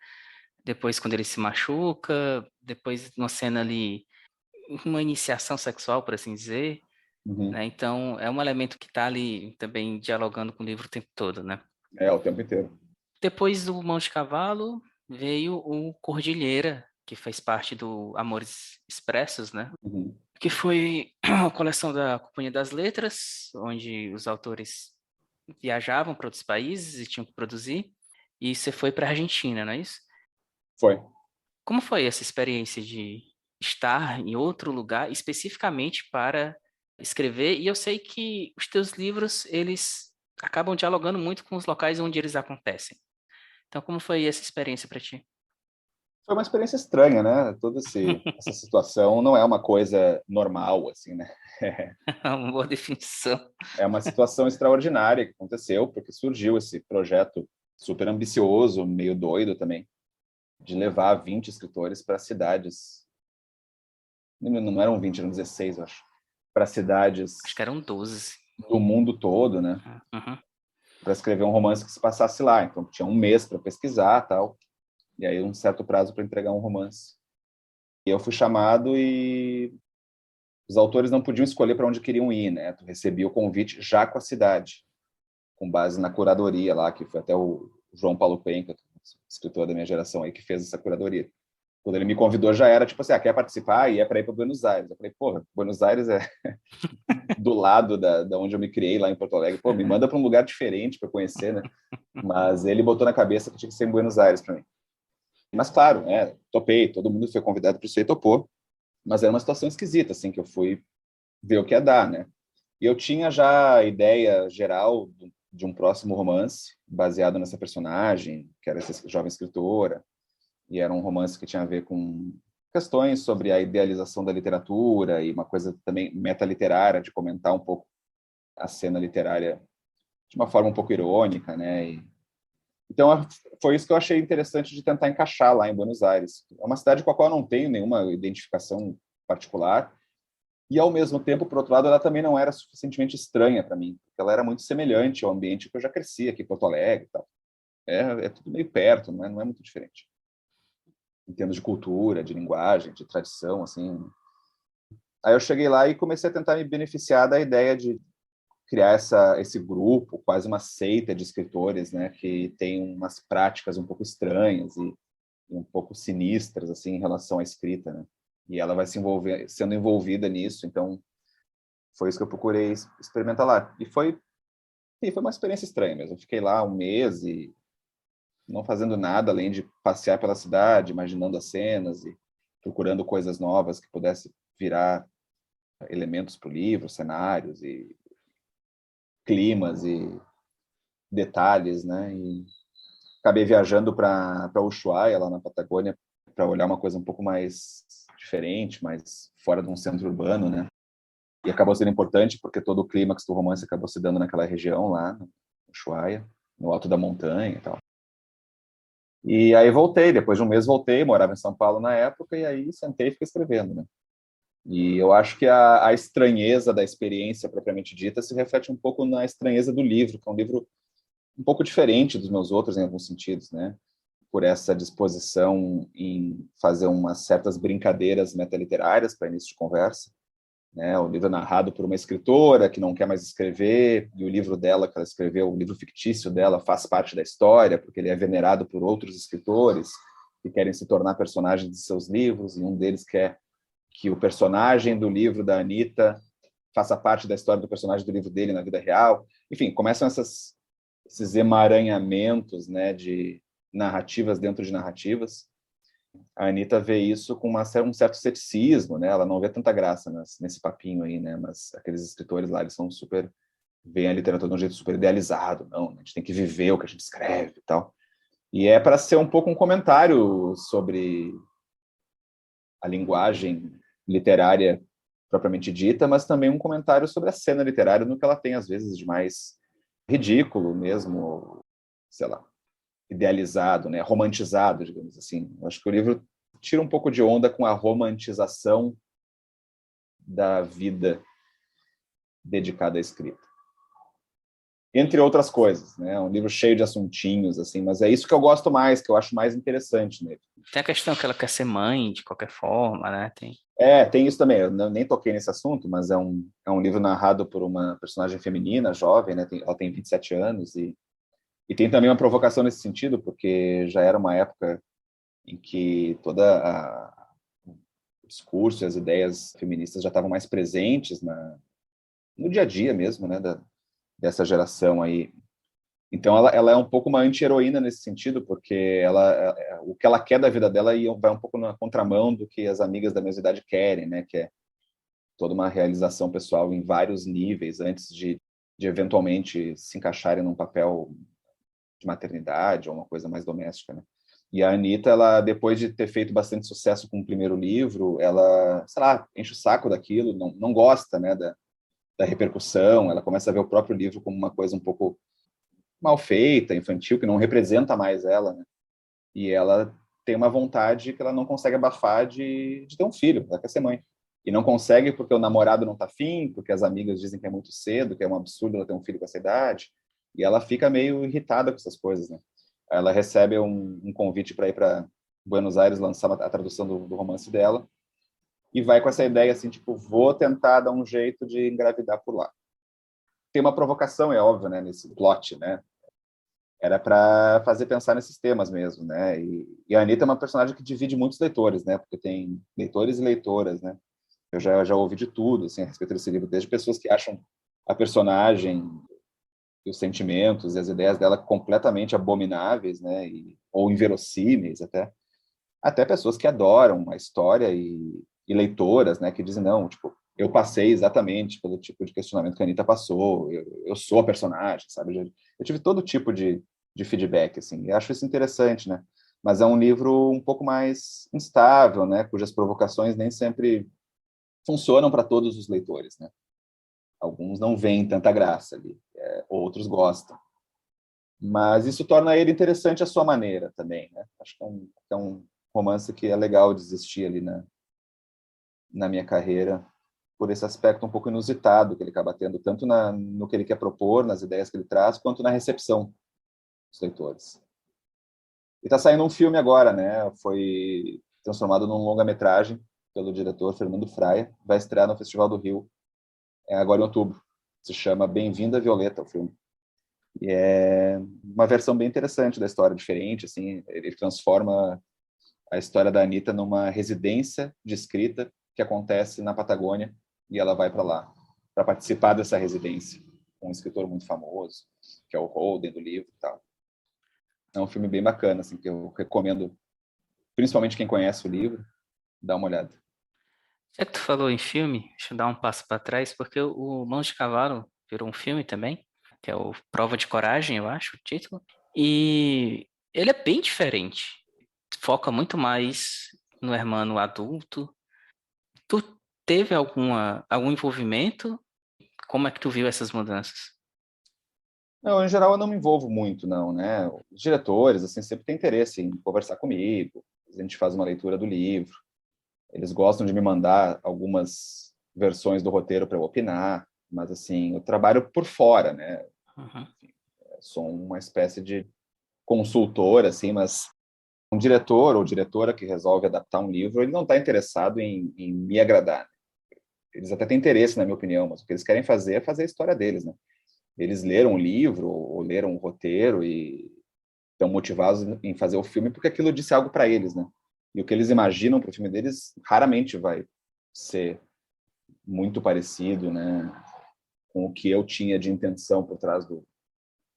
Speaker 1: depois quando ele se machuca, depois numa cena ali, uma iniciação sexual, por assim dizer,
Speaker 2: Uhum.
Speaker 1: né? Então, é um elemento que tá ali também dialogando com o livro o tempo todo, né?
Speaker 2: O tempo inteiro.
Speaker 1: Depois do Mão de Cavalo, veio o Cordilheira, que fez parte do Amores Expressos, né?
Speaker 2: Uhum.
Speaker 1: Que foi a coleção da Companhia das Letras, onde os autores viajavam para outros países e tinham que produzir. E você foi para a Argentina, não é isso?
Speaker 2: Foi.
Speaker 1: Como foi essa experiência de estar em outro lugar especificamente para escrever? E eu sei que os teus livros, eles acabam dialogando muito com os locais onde eles acontecem. Então, como foi essa experiência para ti?
Speaker 2: Foi uma experiência estranha, né? Essa situação não é uma coisa normal, assim, né?
Speaker 1: Uma boa definição.
Speaker 2: É uma situação extraordinária que aconteceu, porque surgiu esse projeto super ambicioso, meio doido também, de levar 20 escritores para cidades. Não eram 20, eram 16, eu acho. Para
Speaker 1: Acho que
Speaker 2: cidades
Speaker 1: eram 12.
Speaker 2: do mundo todo, né?
Speaker 1: Uhum.
Speaker 2: Para escrever um romance que se passasse lá. Então, tinha um mês para pesquisar tal. E aí, um certo prazo para entregar um romance. E eu fui chamado e os autores não podiam escolher para onde queriam ir, né? Tu recebia o convite já com a cidade, com base na curadoria lá, que foi até o João Paulo Cuenca, escritor da minha geração aí, que fez essa curadoria. Quando ele me convidou, já era tipo assim, quer participar? E é para ir para Buenos Aires. Eu falei, porra, Buenos Aires é do lado da onde eu me criei, lá em Porto Alegre. Pô, me manda para um lugar diferente para conhecer, né? Mas ele botou na cabeça que tinha que ser em Buenos Aires para mim. Mas claro, topei, todo mundo foi convidado para isso e topou. Mas era uma situação esquisita, assim, que eu fui ver o que ia dar, né? E eu tinha já a ideia geral de um próximo romance baseado nessa personagem, que era essa jovem escritora, e era um romance que tinha a ver com questões sobre a idealização da literatura e uma coisa também metaliterária, de comentar um pouco a cena literária de uma forma um pouco irônica, né? Então, foi isso que eu achei interessante de tentar encaixar lá em Buenos Aires. É uma cidade com a qual eu não tenho nenhuma identificação particular, e, ao mesmo tempo, por outro lado, ela também não era suficientemente estranha para mim, porque ela era muito semelhante ao ambiente que eu já cresci aqui em Porto Alegre e tal. É tudo meio perto, não é muito diferente. Em termos de cultura, de linguagem, de tradição, assim. Aí eu cheguei lá e comecei a tentar me beneficiar da ideia de criar esse grupo, quase uma seita de escritores, né, que tem umas práticas um pouco estranhas e um pouco sinistras, assim, em relação à escrita, né? E ela vai sendo envolvida nisso, então foi isso que eu procurei experimentar lá. E foi uma experiência estranha mesmo. Eu fiquei lá um mês e não fazendo nada além de passear pela cidade, imaginando as cenas e procurando coisas novas que pudesse virar elementos para o livro, cenários e climas e detalhes, né? E acabei viajando para Ushuaia, lá na Patagônia, para olhar uma coisa um pouco mais diferente, mais fora de um centro urbano, né? E acabou sendo importante porque todo o clímax do romance acabou se dando naquela região lá, no Ushuaia, no alto da montanha e tal. E aí voltei, depois de um mês voltei, morava em São Paulo na época, e aí sentei e fiquei escrevendo, né? E eu acho que a estranheza da experiência propriamente dita se reflete um pouco na estranheza do livro, que é um livro um pouco diferente dos meus outros em alguns sentidos, né? Por essa disposição em fazer umas certas brincadeiras metaliterárias para início de conversa, né? O livro é narrado por uma escritora que não quer mais escrever, e o livro dela que ela escreveu, o livro fictício dela, faz parte da história, porque ele é venerado por outros escritores que querem se tornar personagens de seus livros, e um deles quer que o personagem do livro da Anita faça parte da história do personagem do livro dele na vida real. Enfim, começam esses emaranhamentos, né, de narrativas dentro de narrativas. A Anita vê isso com um certo ceticismo, né? Ela não vê tanta graça nesse papinho aí, né? Mas aqueles escritores lá, eles são super... veem a literatura de um jeito super idealizado. Não, a gente tem que viver o que a gente escreve e tal. E é para ser um pouco um comentário sobre a linguagem literária propriamente dita, mas também um comentário sobre a cena literária no que ela tem, às vezes, de mais ridículo mesmo, sei lá, idealizado, né, romantizado, digamos assim. Eu acho que o livro tira um pouco de onda com a romantização da vida dedicada à escrita. Entre outras coisas, né? É um livro cheio de assuntinhos, assim, mas é isso que eu gosto mais, que eu acho mais interessante nele.
Speaker 1: Tem a questão que ela quer ser mãe de qualquer forma, né?
Speaker 2: Tem isso também. Eu nem toquei nesse assunto, mas é um livro narrado por uma personagem feminina, jovem, né? Ela tem 27 anos e tem também uma provocação nesse sentido, porque já era uma época em que o discurso e as ideias feministas já estavam mais presentes no dia a dia mesmo, né? Dessa geração aí. Então, ela é um pouco uma anti-heroína nesse sentido, porque o que ela quer da vida dela vai um pouco na contramão do que as amigas da mesma idade querem, né? Que é toda uma realização pessoal em vários níveis antes de eventualmente se encaixarem num papel de maternidade ou uma coisa mais doméstica, né? E a Anita, ela, depois de ter feito bastante sucesso com o primeiro livro, ela, sei lá, enche o saco daquilo, não gosta, né, da repercussão, ela começa a ver o próprio livro como uma coisa um pouco mal feita, infantil, que não representa mais ela, né? E ela tem uma vontade que ela não consegue abafar de ter um filho, ela quer ser mãe. E não consegue porque o namorado não tá afim, porque as amigas dizem que é muito cedo, que é um absurdo ela ter um filho com essa idade. E ela fica meio irritada com essas coisas, né? Ela recebe um convite para ir para Buenos Aires lançar a tradução do romance dela e vai com essa ideia assim, tipo, vou tentar dar um jeito de engravidar por lá. Tem uma provocação, é óbvio, né, nesse plot, né? Era para fazer pensar nesses temas mesmo, né? E a Anitta é uma personagem que divide muitos leitores, né? Porque tem leitores e leitoras, né? Eu já ouvi de tudo, assim, a respeito desse livro, desde pessoas que acham a personagem, os sentimentos e as ideias dela completamente abomináveis, né? Ou inverossímeis até pessoas que adoram a história e leitoras, né? Que dizem, não, tipo, eu passei exatamente pelo tipo de questionamento que a Anitta passou, eu sou a personagem, sabe? Eu tive todo tipo de feedback, assim, e acho isso interessante, né? Mas é um livro um pouco mais instável, né? Cujas provocações nem sempre funcionam para todos os leitores, né? Alguns não veem tanta graça ali, outros gostam. Mas isso torna ele interessante à sua maneira também, né? Acho que é um romance que é legal de existir ali na minha carreira, por esse aspecto um pouco inusitado que ele acaba tendo, tanto no que ele quer propor, nas ideias que ele traz, quanto na recepção dos leitores. E está saindo um filme agora, né? Foi transformado num longa-metragem pelo diretor Fernando Fraia, vai estrear no Festival do Rio, agora em outubro. Se chama Bem-vinda Violeta, o filme. E é uma versão bem interessante da história, diferente, assim, ele transforma a história da Anita numa residência de escrita que acontece na Patagônia e ela vai para lá para participar dessa residência com um escritor muito famoso, que é o Holden do livro e tal. É um filme bem bacana, assim, que eu recomendo, principalmente quem conhece o livro, dá uma olhada.
Speaker 1: Já que tu falou em filme, deixa eu dar um passo para trás, porque o Mãos de Cavalo virou um filme também, que é o Prova de Coragem, eu acho, o título. E ele é bem diferente. Foca muito mais no hermano adulto. Tu teve algum envolvimento? Como é que tu viu essas mudanças?
Speaker 2: Não, em geral eu não me envolvo muito, não, né? Os diretores, assim, sempre têm interesse em conversar comigo, a gente faz uma leitura do livro, eles gostam de me mandar algumas versões do roteiro para eu opinar, mas, assim, eu trabalho por fora, né?
Speaker 1: Uhum.
Speaker 2: Eu sou uma espécie de consultor, assim, mas um diretor ou diretora que resolve adaptar um livro, ele não está interessado em me agradar. Eles até têm interesse, na minha opinião, mas o que eles querem fazer é fazer a história deles, né? Eles leram um livro ou leram um roteiro e estão motivados em fazer o filme porque aquilo disse algo para eles, né? E o que eles imaginam para o filme deles raramente vai ser muito parecido, né, com o que eu tinha de intenção por trás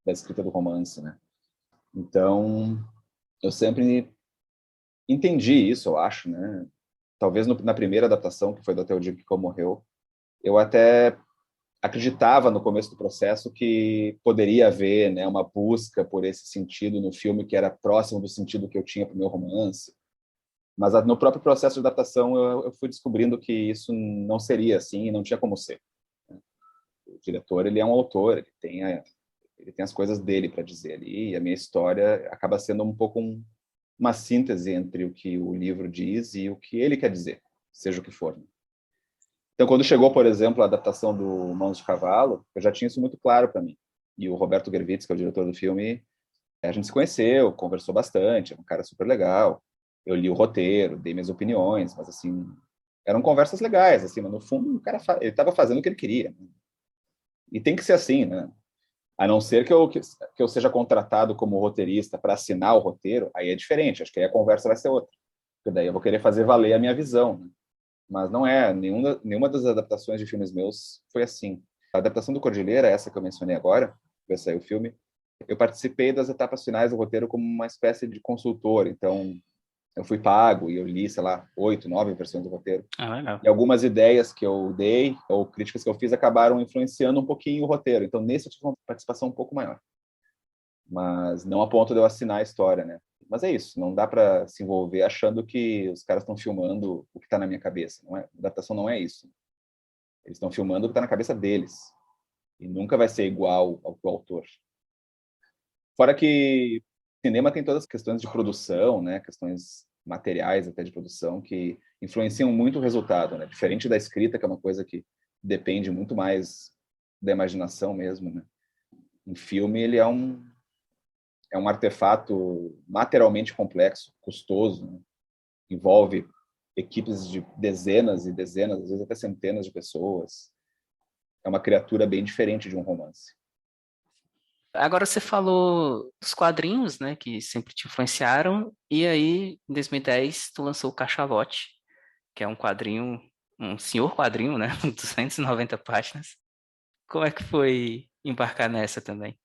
Speaker 2: da escrita do romance, né? Então, eu sempre entendi isso, eu acho, né? Talvez na primeira adaptação, que foi do Até o Dia que Cão Morreu, eu até acreditava no começo do processo que poderia haver, né, uma busca por esse sentido no filme que era próximo do sentido que eu tinha para o meu romance. Mas no próprio processo de adaptação eu fui descobrindo que isso não seria assim e não tinha como ser. O diretor, ele é um autor, ele tem as coisas dele para dizer ali, e a minha história acaba sendo um pouco uma síntese entre o que o livro diz e o que ele quer dizer, seja o que for. Então, quando chegou, por exemplo, a adaptação do Mãos de Cavalo, eu já tinha isso muito claro para mim. E o Roberto Gervitz, que é o diretor do filme, a gente se conheceu, conversou bastante, é um cara super legal. Eu li o roteiro, dei minhas opiniões, mas assim, eram conversas legais, assim, mas no fundo o cara ele estava fazendo o que ele queria. Né? E tem que ser assim, né? A não ser que eu seja contratado como roteirista para assinar o roteiro, aí é diferente, acho que aí a conversa vai ser outra. Porque daí eu vou querer fazer valer a minha visão, né? Mas não é, nenhuma das adaptações de filmes meus foi assim. A adaptação do Cordilheira, essa que eu mencionei agora, que vai sair o filme, eu participei das etapas finais do roteiro como uma espécie de consultor. Então, eu fui pago e eu li, sei lá, 8, 9 versões do roteiro.
Speaker 1: Ah, legal.
Speaker 2: E algumas ideias que eu dei, ou críticas que eu fiz, acabaram influenciando um pouquinho o roteiro. Então, nesse eu tive uma participação um pouco maior. Mas não a ponto de eu assinar a história, né? Mas é isso, não dá para se envolver achando que os caras estão filmando o que está na minha cabeça. Não é, a adaptação não é isso. Eles estão filmando o que está na cabeça deles. E nunca vai ser igual ao que o autor. Fora que cinema tem todas as questões de produção, né? Questões materiais até de produção que influenciam muito o resultado, né? Diferente da escrita, que é uma coisa que depende muito mais da imaginação mesmo, né? Um filme, ele é um artefato materialmente complexo, custoso, né? Envolve equipes de dezenas e dezenas, às vezes até centenas de pessoas. É uma criatura bem diferente de um romance.
Speaker 1: Agora você falou dos quadrinhos, né, que sempre te influenciaram, e aí, em 2010, tu lançou o Cachalote, que é um quadrinho, um senhor quadrinho, né, 290 páginas. Como é que foi embarcar nessa também?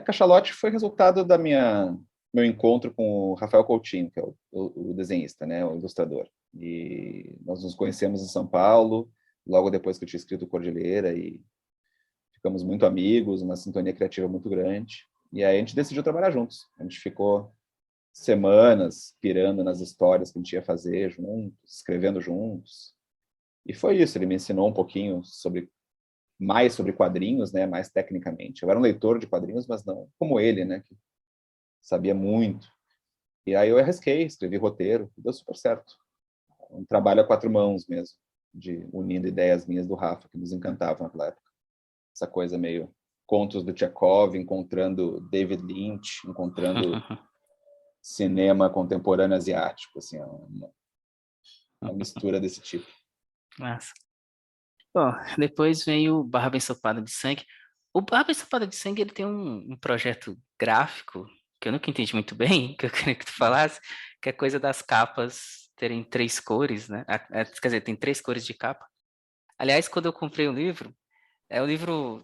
Speaker 2: Cachalote foi resultado da meu encontro com o Rafael Coutinho, que é o desenhista, né, o ilustrador. E nós nos conhecemos em São Paulo, logo depois que eu tinha escrito Cordilheira, e ficamos muito amigos, uma sintonia criativa muito grande. E aí a gente decidiu trabalhar juntos. A gente ficou semanas pirando nas histórias que a gente ia fazer juntos, escrevendo juntos. E foi isso, ele me ensinou um pouquinho mais sobre quadrinhos, né, mais tecnicamente. Eu era um leitor de quadrinhos, mas não como ele, né, que sabia muito. E aí eu arrisquei, escrevi roteiro, deu super certo. Um trabalho a quatro mãos mesmo, de unindo ideias minhas do Rafa, que nos encantavam naquela época. Essa coisa meio contos do Chekhov, encontrando David Lynch, encontrando cinema contemporâneo asiático, assim, uma mistura desse tipo.
Speaker 1: Massa. Bom, depois vem o Barba Ensopada de Sangue. O Barba Ensopada de Sangue, ele tem um projeto gráfico que eu nunca entendi muito bem, que eu queria que tu falasse, que é coisa das capas terem três cores, né? Quer dizer, tem três cores de capa. Aliás, quando eu comprei o livro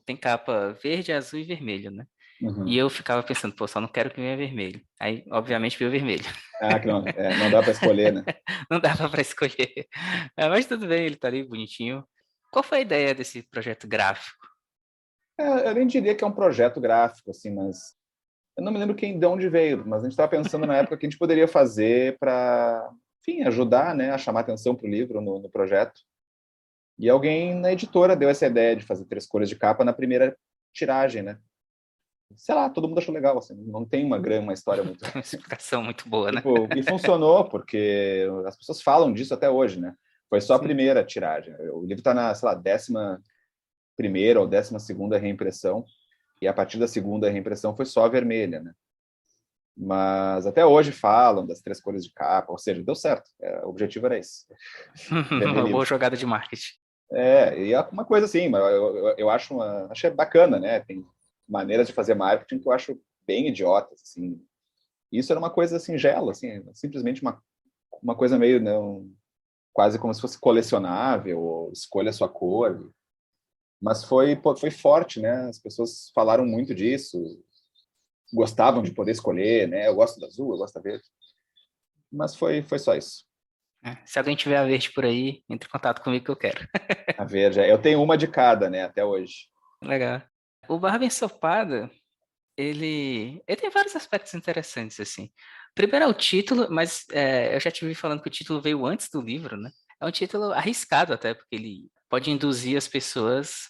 Speaker 1: tem capa verde, azul e vermelho, né? E
Speaker 2: Uhum.
Speaker 1: eu ficava pensando, pô, só não quero que venha vermelho. Aí, obviamente, veio vermelho.
Speaker 2: Ah, que não, não dá para escolher, né?
Speaker 1: Não dava para escolher. Mas tudo bem, ele tá ali bonitinho. Qual foi a ideia desse projeto gráfico?
Speaker 2: Eu nem diria que é um projeto gráfico, assim, mas eu não me lembro de onde veio, mas a gente estava pensando na época que a gente poderia fazer para, enfim, ajudar, né, a chamar atenção para o livro no projeto. E alguém na editora deu essa ideia de fazer 3 cores de capa na primeira tiragem, né? Sei lá, todo mundo achou legal, assim, não tem uma história muito.
Speaker 1: Uma explicação muito boa, né?
Speaker 2: Tipo, e funcionou, porque as pessoas falam disso até hoje, né? Foi só a
Speaker 1: Sim.
Speaker 2: primeira tiragem. O livro está na, sei lá, 11ª ou 12ª reimpressão, e a partir da segunda reimpressão foi só a vermelha, né? Mas até hoje falam das 3 cores de capa, ou seja, deu certo. O objetivo era esse, vender
Speaker 1: Uma boa
Speaker 2: livro.
Speaker 1: jogada de marketing.
Speaker 2: E é uma coisa assim, mas eu acho bacana, né? Tem maneiras de fazer marketing que eu acho bem idiotas, assim. Isso era uma coisa singela, assim, simplesmente uma coisa meio, não, quase como se fosse colecionável, ou escolha a sua cor. Mas foi forte, né? As pessoas falaram muito disso, gostavam de poder escolher, né? Eu gosto da azul, eu gosto da verde. Mas foi só isso.
Speaker 1: Se alguém tiver a verde por aí, entre em contato comigo que eu quero.
Speaker 2: A verde. Eu tenho uma de cada, né? Até hoje.
Speaker 1: Legal. O Barba Ensopada, ele tem vários aspectos interessantes, assim. Primeiro é o título, mas eu já te vi falando que o título veio antes do livro, né? É um título arriscado até, porque ele pode induzir as pessoas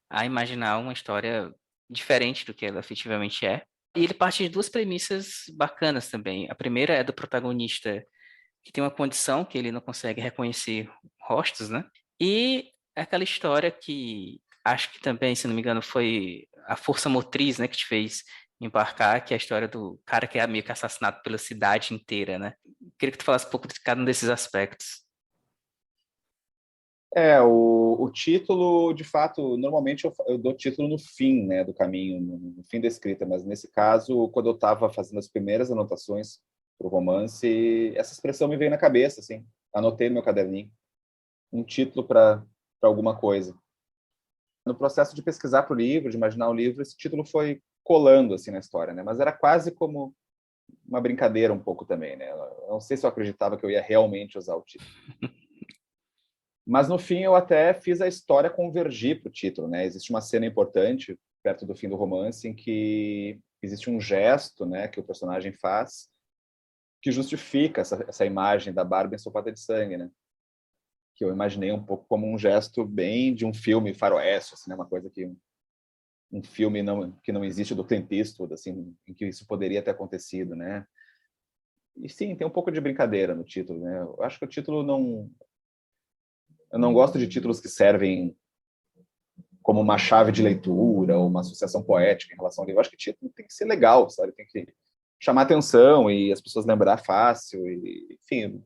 Speaker 1: a imaginar uma história diferente do que ela efetivamente é. E ele parte de duas premissas bacanas também. A primeira é do protagonista que tem uma condição que ele não consegue reconhecer rostos, né? E aquela história que acho que também, se não me engano, foi a força motriz, né, que te fez embarcar, que é a história do cara que é meio que assassinado pela cidade inteira, né? Queria que tu falasse um pouco de cada um desses aspectos.
Speaker 2: O título, de fato, normalmente eu dou título no fim, né, do caminho, no fim da escrita, mas nesse caso, quando eu estava fazendo as primeiras anotações para o romance, essa expressão me veio na cabeça, assim, anotei no meu caderninho, um título para alguma coisa. No processo de pesquisar para o livro, de imaginar o livro, esse título foi colando, assim, na história, né, mas era quase como uma brincadeira um pouco também, né, eu não sei se eu acreditava que eu ia realmente usar o título. Mas no fim eu até fiz a história convergir para o título, né? Existe uma cena importante perto do fim do romance em que existe um gesto, né, que o personagem faz que justifica essa imagem da barba ensopada de sangue, né? Que eu imaginei um pouco como um gesto bem de um filme faroeste, assim, né? Uma coisa que um filme que não existe do Clint Eastwood, assim, em que isso poderia ter acontecido, né? E sim, tem um pouco de brincadeira no título, né? Eu acho que o título não, eu não gosto de títulos que servem como uma chave de leitura ou uma associação poética em relação ao livro. Eu acho que o título tem que ser legal, sabe? Tem que chamar atenção e as pessoas lembrar fácil, e, enfim,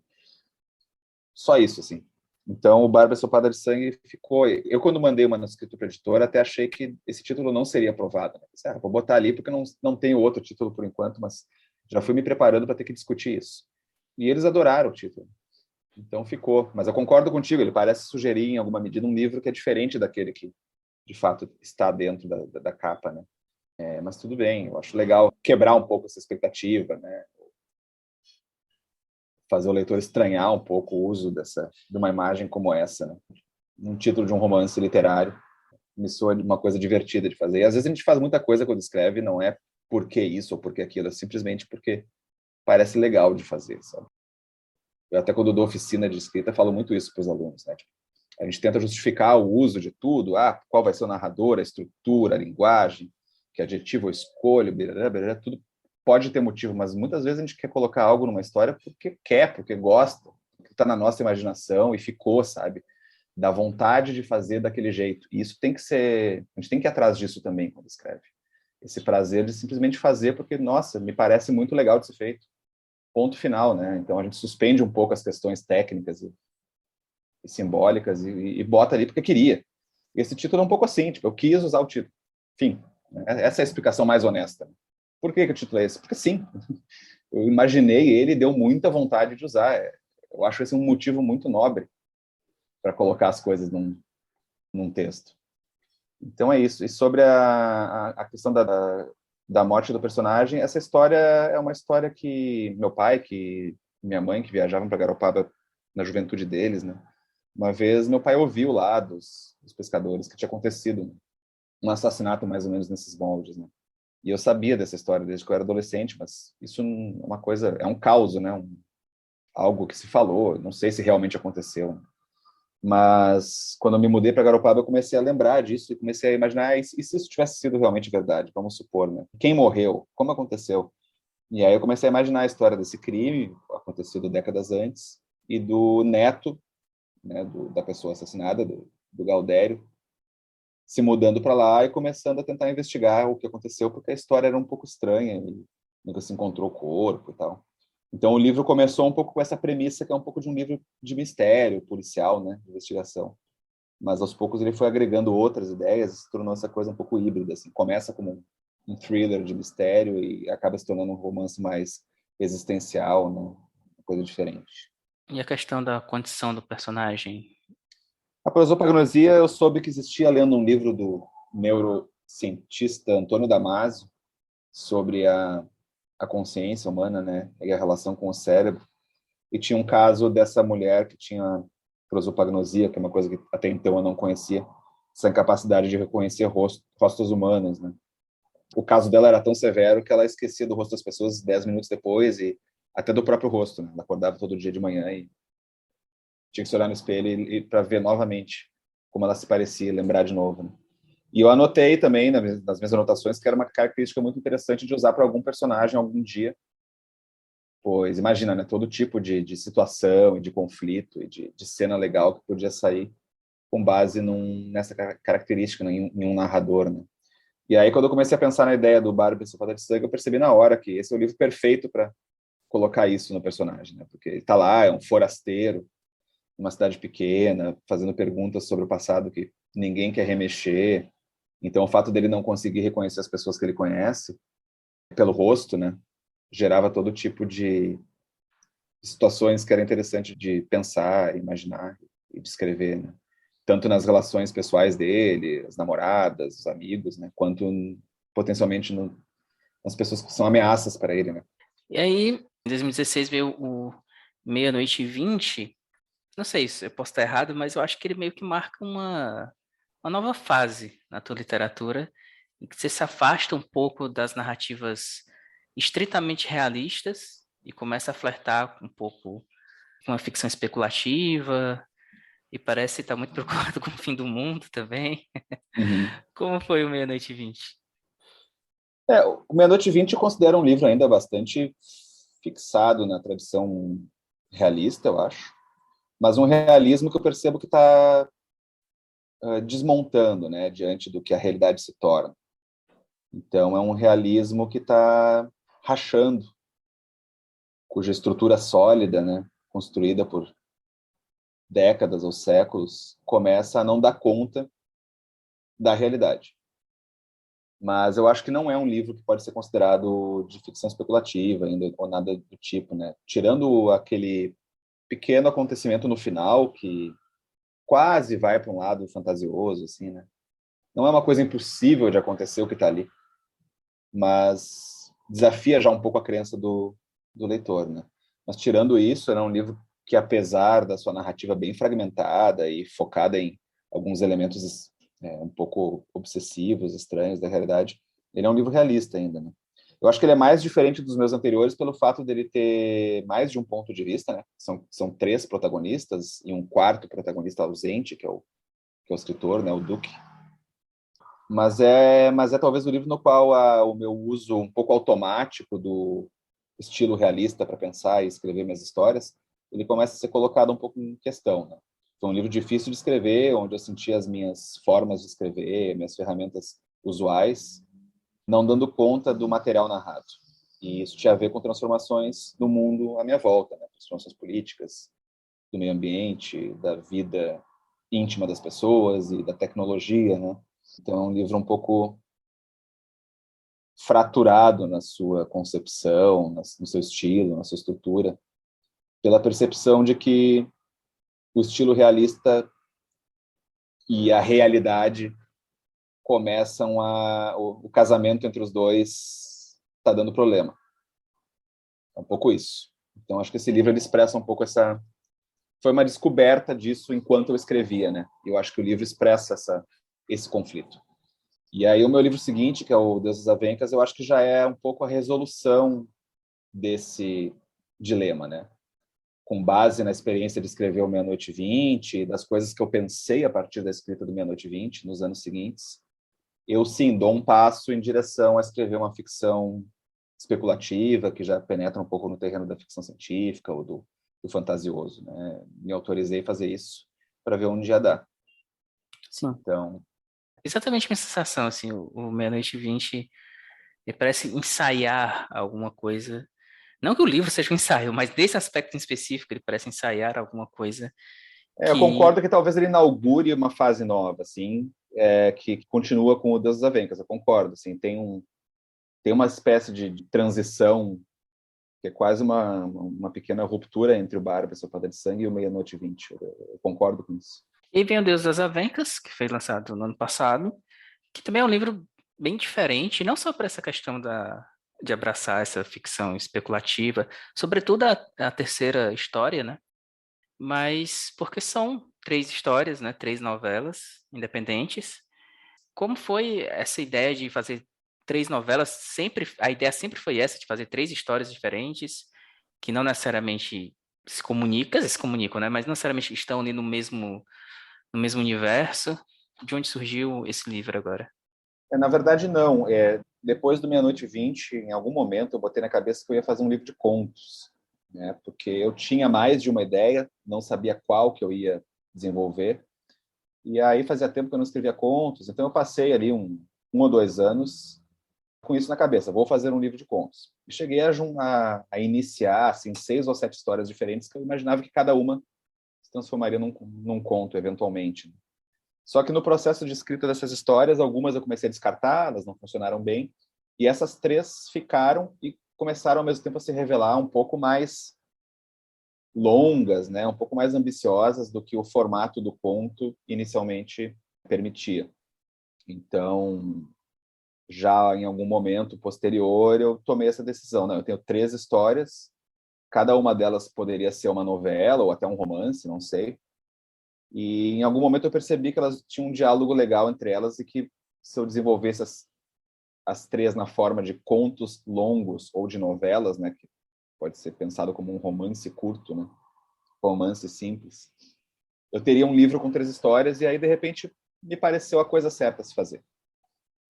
Speaker 2: só isso, assim. Então, o Barba Sopada de Sangue ficou... Eu, quando mandei o manuscrito para a editora, até achei que esse título não seria aprovado. Né? Vou botar ali porque não tenho outro título por enquanto, mas já fui me preparando para ter que discutir isso. E eles adoraram o título. Então, ficou. Mas eu concordo contigo, ele parece sugerir, em alguma medida, um livro que é diferente daquele que de fato está dentro da capa, né? Mas tudo bem, eu acho legal quebrar um pouco essa expectativa, né? Fazer o leitor estranhar um pouco o uso de uma imagem como essa, né? Um título de um romance literário me soa uma coisa divertida de fazer. E às vezes a gente faz muita coisa quando escreve, não é porque isso ou porque aquilo, é simplesmente porque parece legal de fazer, sabe? Eu até quando dou oficina de escrita falo muito isso para os alunos, né? Tipo, a gente tenta justificar o uso de tudo, qual vai ser o narrador, a estrutura, a linguagem, que adjetivo eu escolho, blá, blá, blá, tudo pode ter motivo, mas muitas vezes a gente quer colocar algo numa história porque quer, porque gosta, porque está na nossa imaginação e ficou, sabe? Da vontade de fazer daquele jeito. E isso tem que ser, a gente tem que ir atrás disso também quando escreve. Esse prazer de simplesmente fazer porque, nossa, me parece muito legal de ser feito. Ponto final, né? Então a gente suspende um pouco as questões técnicas e simbólicas e bota ali porque queria. E esse título é um pouco assim, tipo, eu quis usar o título. Enfim, né? Essa é a explicação mais honesta. Por que o título é esse? Porque sim, eu imaginei ele e deu muita vontade de usar. Eu acho esse um motivo muito nobre para colocar as coisas num texto. Então é isso. E sobre a questão da morte do personagem. Essa história é uma história que meu pai, que minha mãe, que viajavam para Garopaba na juventude deles, né? Uma vez meu pai ouviu lá dos pescadores que tinha acontecido um assassinato mais ou menos nesses moldes, né? E eu sabia dessa história desde que eu era adolescente, mas isso é uma coisa, é um caos, né? Algo que se falou, não sei se realmente aconteceu, né? Mas quando eu me mudei para Garopaba, eu comecei a lembrar disso e comecei a imaginar, e se isso tivesse sido realmente verdade, vamos supor, né? Quem morreu? Como aconteceu? E aí eu comecei a imaginar a história desse crime, acontecido décadas antes, e do neto, né, da pessoa assassinada, do Galdério, se mudando para lá e começando a tentar investigar o que aconteceu, porque a história era um pouco estranha, e nunca se encontrou o corpo e tal. Então o livro começou um pouco com essa premissa, que é um pouco de um livro de mistério, policial, né, de investigação. Mas aos poucos ele foi agregando outras ideias e se tornou essa coisa um pouco híbrida, assim. Começa como um thriller de mistério e acaba se tornando um romance mais existencial, né, uma coisa diferente.
Speaker 1: E a questão da condição do personagem?
Speaker 2: A prosopagnosia eu soube que existia lendo um livro do neurocientista Antônio Damasio sobre a consciência humana, né, e a relação com o cérebro. E tinha um caso dessa mulher que tinha prosopagnosia, que é uma coisa que até então eu não conhecia, essa incapacidade de reconhecer rostos humanos, né? O caso dela era tão severo que ela esquecia do rosto das pessoas 10 minutos depois e até do próprio rosto, né? Ela acordava todo dia de manhã e tinha que se olhar no espelho e para ver novamente como ela se parecia, lembrar de novo, né? E eu anotei também nas minhas anotações que era uma característica muito interessante de usar para algum personagem algum dia, pois imagina, né, todo tipo de situação e de conflito e de cena legal que podia sair com base nessa característica, né, em um narrador, né? E aí, quando eu comecei a pensar na ideia do Bárbaro Psicopata de Sangue, eu percebi na hora que esse é o livro perfeito para colocar isso no personagem, né? Porque ele está lá, é um forasteiro, numa cidade pequena, fazendo perguntas sobre o passado que ninguém quer remexer. Então, o fato dele não conseguir reconhecer as pessoas que ele conhece, pelo rosto, né? Gerava todo tipo de situações que era interessante de pensar, imaginar e descrever, né? Tanto nas relações pessoais dele, as namoradas, os amigos, né? Quanto potencialmente nas pessoas que são ameaças para ele, né?
Speaker 1: E aí, em 2016 veio o Meia-Noite e 20. Não sei se eu posso estar errado, mas eu acho que ele meio que marca uma nova fase na tua literatura, em que você se afasta um pouco das narrativas estritamente realistas e começa a flertar um pouco com a ficção especulativa, e parece estar muito preocupado com o fim do mundo também.
Speaker 2: Uhum.
Speaker 1: Como foi o Meia-Noite e 20?
Speaker 2: O Meia-Noite e 20 eu considero um livro ainda bastante fixado na tradição realista, eu acho, mas um realismo que eu percebo que está desmontando, né, diante do que a realidade se torna. Então, é um realismo que está rachando, cuja estrutura sólida, né, construída por décadas ou séculos, começa a não dar conta da realidade. Mas eu acho que não é um livro que pode ser considerado de ficção especulativa ainda, ou nada do tipo, né? Tirando aquele pequeno acontecimento no final, que quase vai para um lado fantasioso, assim, né? Não é uma coisa impossível de acontecer o que está ali, mas desafia já um pouco a crença do leitor, né? Mas tirando isso, era um livro que, apesar da sua narrativa bem fragmentada e focada em alguns elementos um pouco obsessivos, estranhos da realidade, ele é um livro realista ainda, né? Eu acho que ele é mais diferente dos meus anteriores pelo fato dele ter mais de um ponto de vista, né? São três protagonistas e um quarto protagonista ausente, que é o escritor, né? O Duque. Mas é talvez o livro no qual o meu uso um pouco automático do estilo realista para pensar e escrever minhas histórias, ele começa a ser colocado um pouco em questão, né? Foi um livro difícil de escrever, onde eu senti as minhas formas de escrever, minhas ferramentas usuais, não dando conta do material narrado. E isso tinha a ver com transformações no mundo à minha volta, né? Transformações políticas, do meio ambiente, da vida íntima das pessoas e da tecnologia, né? Então é um livro um pouco fraturado na sua concepção, no seu estilo, na sua estrutura, pela percepção de que o estilo realista e a realidade começam o casamento entre os dois está dando problema. É um pouco isso. Então, acho que esse livro ele expressa um pouco essa... Foi uma descoberta disso enquanto eu escrevia, né? Eu acho que o livro expressa esse conflito. E aí o meu livro seguinte, que é o Deus das Avencas, eu acho que já é um pouco a resolução desse dilema, né? Com base na experiência de escrever o Meia-Noite e 20, das coisas que eu pensei a partir da escrita do Meia-Noite e 20, nos anos seguintes, eu sim dou um passo em direção a escrever uma ficção especulativa, que já penetra um pouco no terreno da ficção científica ou do fantasioso, né? Me autorizei a fazer isso para ver onde ia dar.
Speaker 1: Sim.
Speaker 2: Então,
Speaker 1: Exatamente a minha sensação, assim, o Meia-Noite e 20, ele parece ensaiar alguma coisa. Não que o livro seja um ensaio, mas desse aspecto em específico, ele parece ensaiar alguma coisa
Speaker 2: eu
Speaker 1: que...
Speaker 2: concordo que talvez ele inaugure uma fase nova, assim, que continua com o Deus das Avencas. Eu concordo, assim, tem uma espécie de transição que é quase uma pequena ruptura entre o Barba, Seu Padre de Sangue, e o Meia-Noite e 20. Eu concordo com isso.
Speaker 1: E vem o Deus das Avencas, que foi lançado no ano passado, que também é um livro bem diferente, não só por essa questão de abraçar essa ficção especulativa, sobretudo a terceira história, né? Mas porque são três histórias, né? Três novelas independentes. Como foi essa ideia de fazer três novelas? A ideia sempre foi essa, de fazer três histórias diferentes, que não necessariamente se comunicam, né? Mas não necessariamente estão ali no mesmo universo. De onde surgiu esse livro agora?
Speaker 2: Na verdade, não. Depois do Meia-Noite e 20, em algum momento, eu botei na cabeça que eu ia fazer um livro de contos, né? Porque eu tinha mais de uma ideia, não sabia qual que eu ia desenvolver. E aí fazia tempo que eu não escrevia contos, então eu passei ali um ou 2 anos com isso na cabeça. Vou fazer um livro de contos. E cheguei a iniciar assim, 6 ou 7 histórias diferentes que eu imaginava que cada uma se transformaria num conto, eventualmente. Só que no processo de escrita dessas histórias, algumas eu comecei a descartar, elas não funcionaram bem, e essas 3 ficaram e começaram ao mesmo tempo a se revelar um pouco mais longas, né, um pouco mais ambiciosas do que o formato do conto inicialmente permitia. Então, já em algum momento posterior, eu tomei essa decisão. Não, eu tenho 3 histórias, cada uma delas poderia ser uma novela ou até um romance, não sei. E em algum momento eu percebi que elas tinham um diálogo legal entre elas e que se eu desenvolvesse as 3 na forma de contos longos ou de novelas, né, que pode ser pensado como um romance curto, né, romance simples, eu teria um livro com 3 histórias e aí, de repente, me pareceu a coisa certa a se fazer.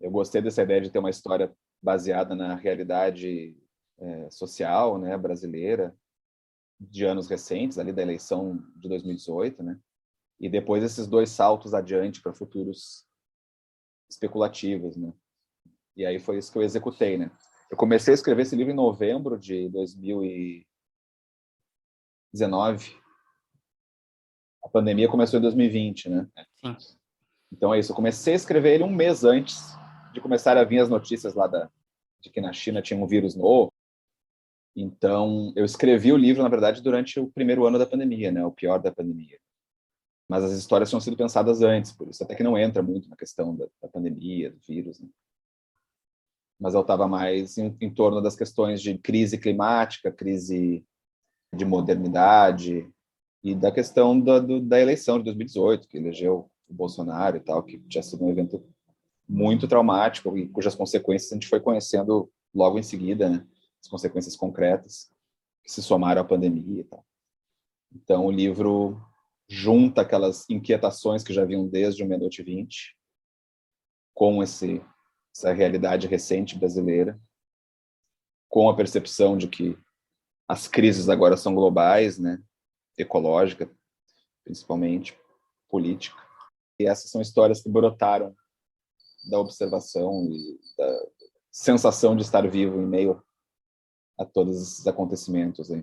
Speaker 2: Eu gostei dessa ideia de ter uma história baseada na realidade social, né, brasileira, de anos recentes, ali da eleição de 2018, né, e depois esses 2 saltos adiante para futuros especulativos, né. E aí foi isso que eu executei, né. Eu comecei a escrever esse livro em novembro de 2019. A pandemia começou em 2020, né.
Speaker 1: Sim.
Speaker 2: Então é isso, eu comecei a escrever ele um mês antes de começar a vir as notícias lá de que na China tinha um vírus novo. Então, eu escrevi o livro, na verdade, durante o primeiro ano da pandemia, né, o pior da pandemia. Mas as histórias tinham sido pensadas antes, por isso até que não entra muito na questão da pandemia, do vírus, né. Mas eu estava mais em torno das questões de crise climática, crise de modernidade e da questão da eleição de 2018, que elegeu o Bolsonaro e tal, que tinha sido um evento muito traumático e cujas consequências a gente foi conhecendo logo em seguida, né? As consequências concretas que se somaram à pandemia e tal. Então, o livro junta aquelas inquietações que já vinham desde o Meia-Noite e 20 com essa realidade recente brasileira, com a percepção de que as crises agora são globais, né? Ecológica, principalmente, política. E essas são histórias que brotaram da observação e da sensação de estar vivo em meio a todos esses acontecimentos aí.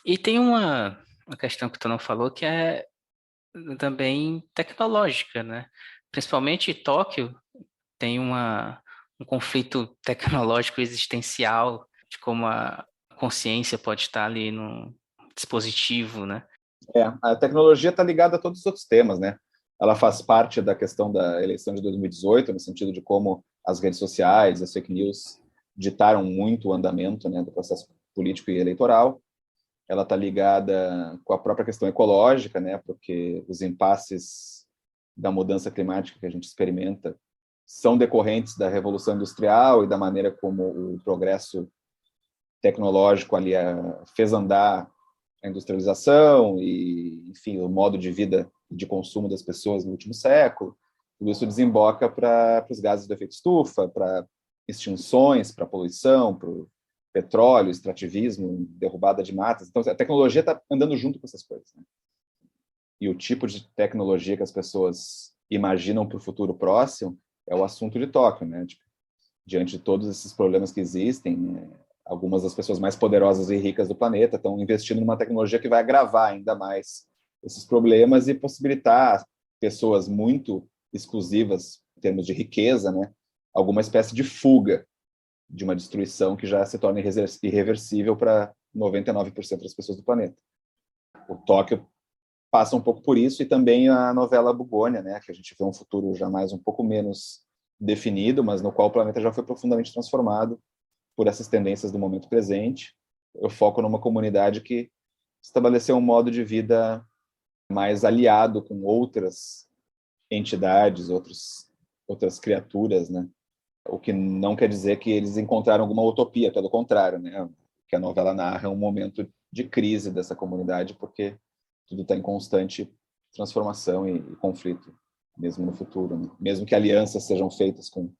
Speaker 1: E tem uma questão que tu não falou que é também tecnológica, né? Principalmente Tóquio tem um conflito tecnológico existencial de como a consciência pode estar ali no dispositivo, né?
Speaker 2: A tecnologia está ligada a todos os outros temas, né? ela faz parte da questão da eleição de 2018, no sentido de como as redes sociais, as fake news ditaram muito o andamento, né, do processo político e eleitoral. Ela está ligada com a própria questão ecológica, né, porque os impasses da mudança climática que a gente experimenta são decorrentes da Revolução Industrial e da maneira como o progresso tecnológico ali fez andar a industrialização e, enfim, o modo de vida e de consumo das pessoas no último século. Tudo isso desemboca para os gases do efeito estufa, para extinções, para poluição, para o petróleo, extrativismo, derrubada de matas. Então, a tecnologia está andando junto com essas coisas, né? E o tipo de tecnologia que as pessoas imaginam para o futuro próximo é o assunto de Tóquio, né? Tipo, diante de todos esses problemas que existem, né? Algumas das pessoas mais poderosas e ricas do planeta estão investindo numa tecnologia que vai agravar ainda mais esses problemas e possibilitar pessoas muito exclusivas em termos de riqueza, né? Alguma espécie de fuga de uma destruição que já se torna irreversível para 99% das pessoas do planeta. O Tóquio passa um pouco por isso, e também a novela Bugônia, né, que a gente vê um futuro jamais um pouco menos definido, mas no qual o planeta já foi profundamente transformado por essas tendências do momento presente. Eu foco numa comunidade que estabeleceu um modo de vida mais aliado com outras entidades, outras criaturas, né? O que não quer dizer que eles encontraram alguma utopia, pelo contrário, né? O que a novela narra é um momento de crise dessa comunidade, porque tudo está em constante transformação e conflito, mesmo no futuro, né? Mesmo que alianças sejam feitas com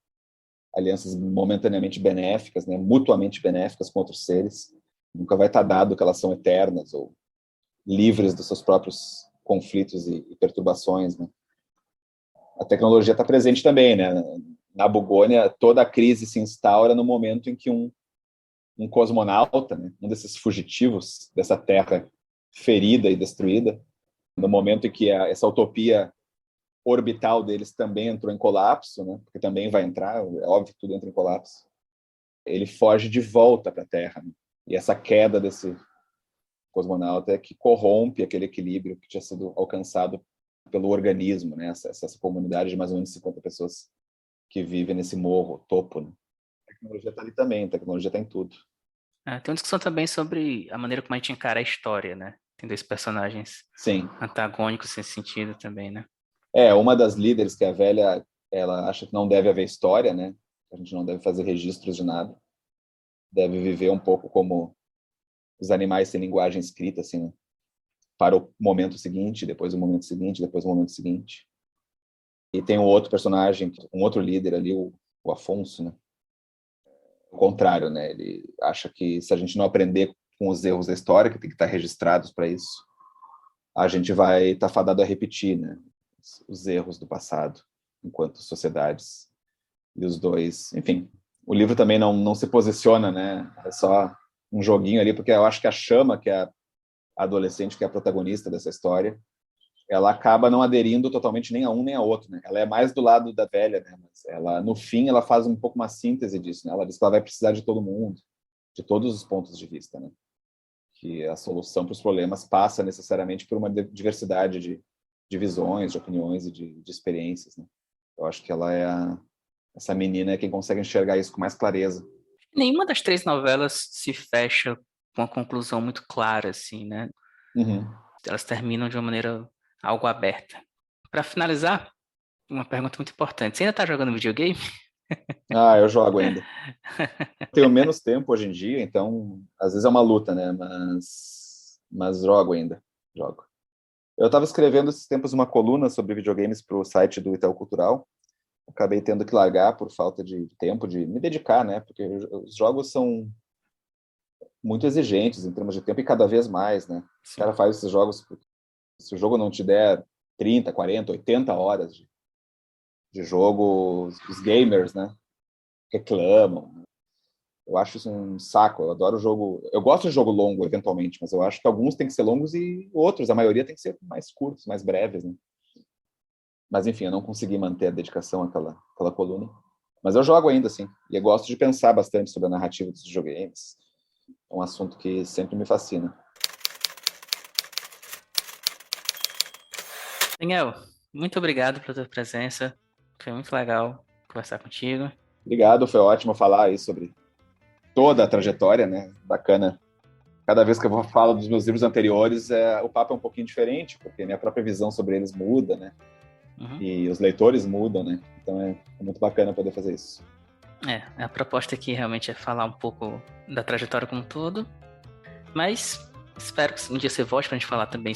Speaker 2: alianças momentaneamente benéficas, né? Mutuamente benéficas com outros seres, nunca vai estar dado que elas são eternas ou livres dos seus próprios conflitos e perturbações, né? A tecnologia está presente também, né? Na Bugônia, toda a crise se instaura no momento em que um cosmonauta, né, um desses fugitivos dessa terra ferida e destruída, no momento em que essa utopia orbital deles também entrou em colapso, né, porque também vai entrar, é óbvio que tudo entra em colapso, ele foge de volta para a Terra. Né? E essa queda desse cosmonauta é que corrompe aquele equilíbrio que tinha sido alcançado pelo organismo, né, essa comunidade de mais ou menos 50 pessoas que vive nesse morro, topo. Né? A tecnologia está ali também, a tecnologia está em tudo.
Speaker 1: Tem uma discussão também sobre a maneira como a gente encara a história, né? Tem dois personagens
Speaker 2: Sim.
Speaker 1: antagônicos nesse sentido também, né?
Speaker 2: Uma das líderes, que é a velha, ela acha que não deve haver história, né? A gente não deve fazer registros de nada. Deve viver um pouco como os animais sem linguagem escrita, assim, né? Para o momento seguinte, depois o momento seguinte, depois o momento seguinte. E tem um outro personagem, um outro líder ali, o Afonso, né? O contrário, né? Ele acha que se a gente não aprender com os erros da história, que tem que estar registrados para isso, a gente vai estar fadado a repetir, né? Os erros do passado, enquanto sociedades. E os dois, enfim, o livro também não se posiciona, né? É só um joguinho ali, porque eu acho que a Chama, que é a adolescente que é a protagonista dessa história, ela acaba não aderindo totalmente nem a um nem a outro, né? Ela é mais do lado da velha, né? Mas ela, no fim, ela faz um pouco uma síntese disso, né? Ela diz que ela vai precisar de todo mundo, de todos os pontos de vista, né? Que a solução para os problemas passa necessariamente por uma diversidade de visões, de opiniões e de experiências, né? Eu acho que essa menina é quem consegue enxergar isso com mais clareza.
Speaker 1: Nenhuma das três novelas se fecha com uma conclusão muito clara, assim, né?
Speaker 2: Uhum.
Speaker 1: Elas terminam de uma maneira algo aberta. Para finalizar, uma pergunta muito importante. Você ainda está jogando videogame?
Speaker 2: Eu jogo ainda. Tenho menos tempo hoje em dia, então às vezes é uma luta, né? Mas jogo ainda. Jogo. Eu estava escrevendo esses tempos uma coluna sobre videogames para o site do Itaú Cultural. Acabei tendo que largar por falta de tempo de me dedicar, né? Porque os jogos são muito exigentes em termos de tempo e cada vez mais, né? O cara faz esses jogos, se o jogo não te der 30, 40, 80 horas de jogo, os gamers, né? Reclamam. Eu acho isso um saco. Eu adoro jogo. Eu gosto de jogo longo, eventualmente, mas eu acho que alguns têm que ser longos e outros, a maioria, tem que ser mais curtos, mais breves, né? Mas, enfim, eu não consegui manter a dedicação àquela coluna. Mas eu jogo ainda, assim. E eu gosto de pensar bastante sobre a narrativa dos videogames. É um assunto que sempre me fascina.
Speaker 1: Daniel, Muito obrigado pela tua presença. Foi muito legal conversar contigo.
Speaker 2: Obrigado, foi ótimo falar aí sobre toda a trajetória, né? Bacana. Cada vez que eu falo dos meus livros anteriores, o papo é um pouquinho diferente, porque minha própria visão sobre eles muda, né?
Speaker 1: Uhum.
Speaker 2: E os leitores mudam, né? Então é muito bacana poder fazer isso.
Speaker 1: A proposta aqui realmente é falar um pouco da trajetória como um todo, mas espero que um dia você volte pra gente falar também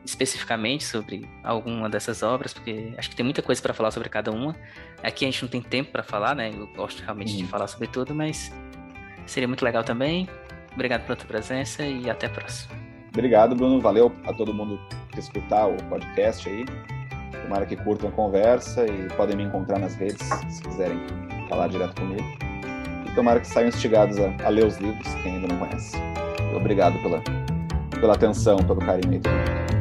Speaker 1: especificamente sobre alguma dessas obras, porque acho que tem muita coisa para falar sobre cada uma. Aqui a gente não tem tempo para falar, né? Eu gosto realmente de falar sobre tudo, mas seria muito legal também. Obrigado pela tua presença e até a próxima.
Speaker 2: Obrigado, Bruno. Valeu a todo mundo que escutar o podcast aí. Tomara que curtam a conversa e podem me encontrar nas redes se quiserem falar direto comigo. E tomara que saiam instigados a ler os livros, quem ainda não conhece. Obrigado pela atenção, pelo carinho aí.